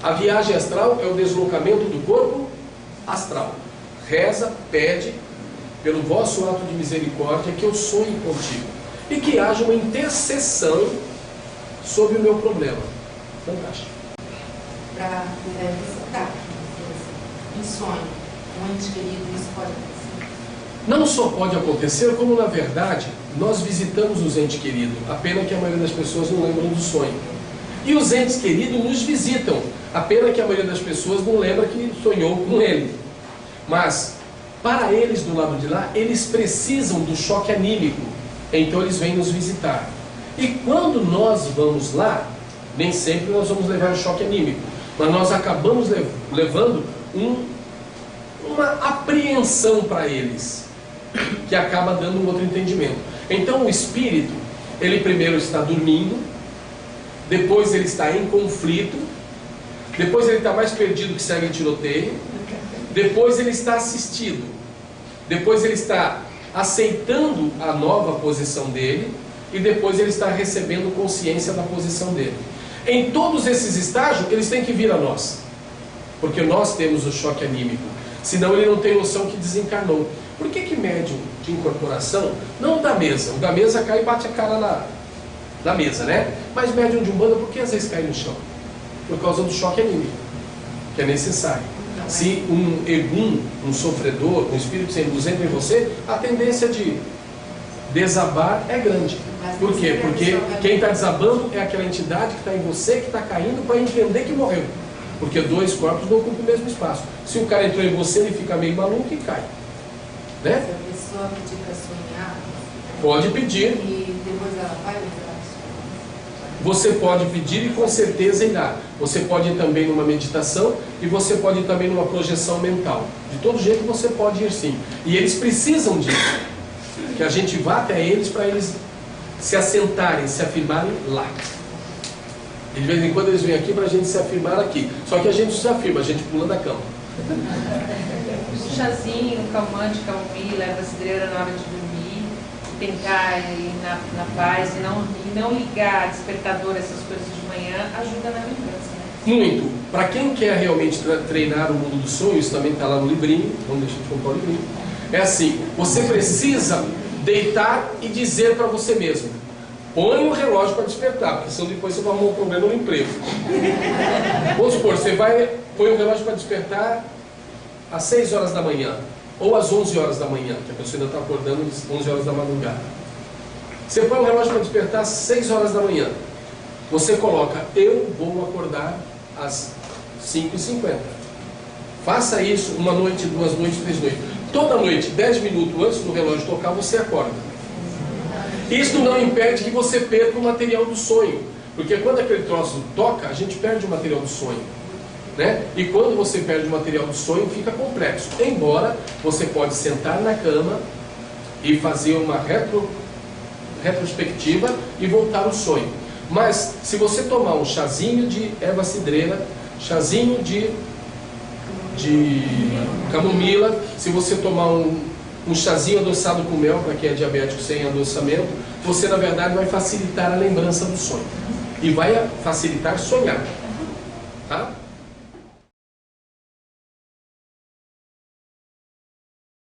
A viagem astral é o deslocamento do corpo astral. Reza, pede, pelo vosso ato de misericórdia, que eu sonhe contigo. E que haja uma intercessão sobre o meu problema. Fantástico. Para visitar em sonho um ente querido, isso pode acontecer? Não só pode acontecer, como na verdade nós visitamos os entes queridos. A pena que a maioria das pessoas não lembram do sonho. E os entes queridos nos visitam. A pena que a maioria das pessoas não lembra que sonhou com ele. Mas, para eles do lado de lá, eles precisam do choque anímico. Então eles vêm nos visitar. E quando nós vamos lá, nem sempre nós vamos levar o choque anímico. Mas nós acabamos levando uma apreensão para eles, que acaba dando um outro entendimento. Então o espírito, ele primeiro está dormindo, depois ele está em conflito, depois ele está mais perdido que segue em tiroteio, depois ele está assistido, depois ele está aceitando a nova posição dele, e depois ele está recebendo consciência da posição dele. Em todos esses estágios, eles têm que vir a nós, porque nós temos o choque anímico, senão ele não tem noção que desencarnou. Por que médium de incorporação, não da mesa, o da mesa cai e bate a cara na mesa, né? Mas médium de umbanda, por que às vezes cai no chão? Por causa do choque anímico, que é necessário. Se um egum, um sofredor, um espírito sem luz entra em você, a tendência de desabar é grande. Por quê? Porque quem está desabando é aquela entidade que está em você, que está caindo para entender que morreu. Porque dois corpos não ocupam o mesmo espaço. Se o cara entrou em você, ele fica meio maluco e cai. Né? Se a pessoa pedir para sonhar, pode pedir. E depois ela vai usar. Você pode pedir e com certeza irá. Você pode ir também numa meditação e você pode ir também numa projeção mental. De todo jeito você pode ir sim. E eles precisam disso. Que a gente vá até eles para eles se assentarem, se afirmarem lá. E de vez em quando eles vêm aqui para a gente se afirmar aqui. Só que a gente não se afirma, a gente pula da cama. Um chazinho, um calmante, calmir, leva a cidreira na hora de dormir, tentar ir na paz e não ligar despertador, essas coisas de manhã, ajuda na lembrança, né? Muito. Para quem quer realmente treinar o mundo dos sonhos, também está lá no livrinho, vamos deixar de comprar o livrinho. É assim, você precisa deitar e dizer para você mesmo: põe o relógio para despertar, porque senão depois você vai arrumar um problema no emprego. Vamos supor, você põe o relógio para despertar às 6 horas da manhã. ou às 11 horas da manhã, que a pessoa ainda está acordando às 11 horas da madrugada. Você põe um relógio para despertar às 6 horas da manhã. Você coloca, eu vou acordar às 5h50. Faça isso uma noite, 2 noites, 3 noites. Toda noite, 10 minutos antes do relógio tocar, você acorda. Isso não impede que você perca o material do sonho. Porque quando aquele troço toca, a gente perde o material do sonho, né? E quando você perde o material do sonho, fica complexo. Embora você pode sentar na cama e fazer uma retrospectiva e voltar ao sonho. Mas se você tomar um chazinho de erva cidreira, chazinho de camomila, se você tomar um chazinho adoçado com mel, para quem é diabético sem adoçamento, você na verdade vai facilitar a lembrança do sonho e vai facilitar sonhar.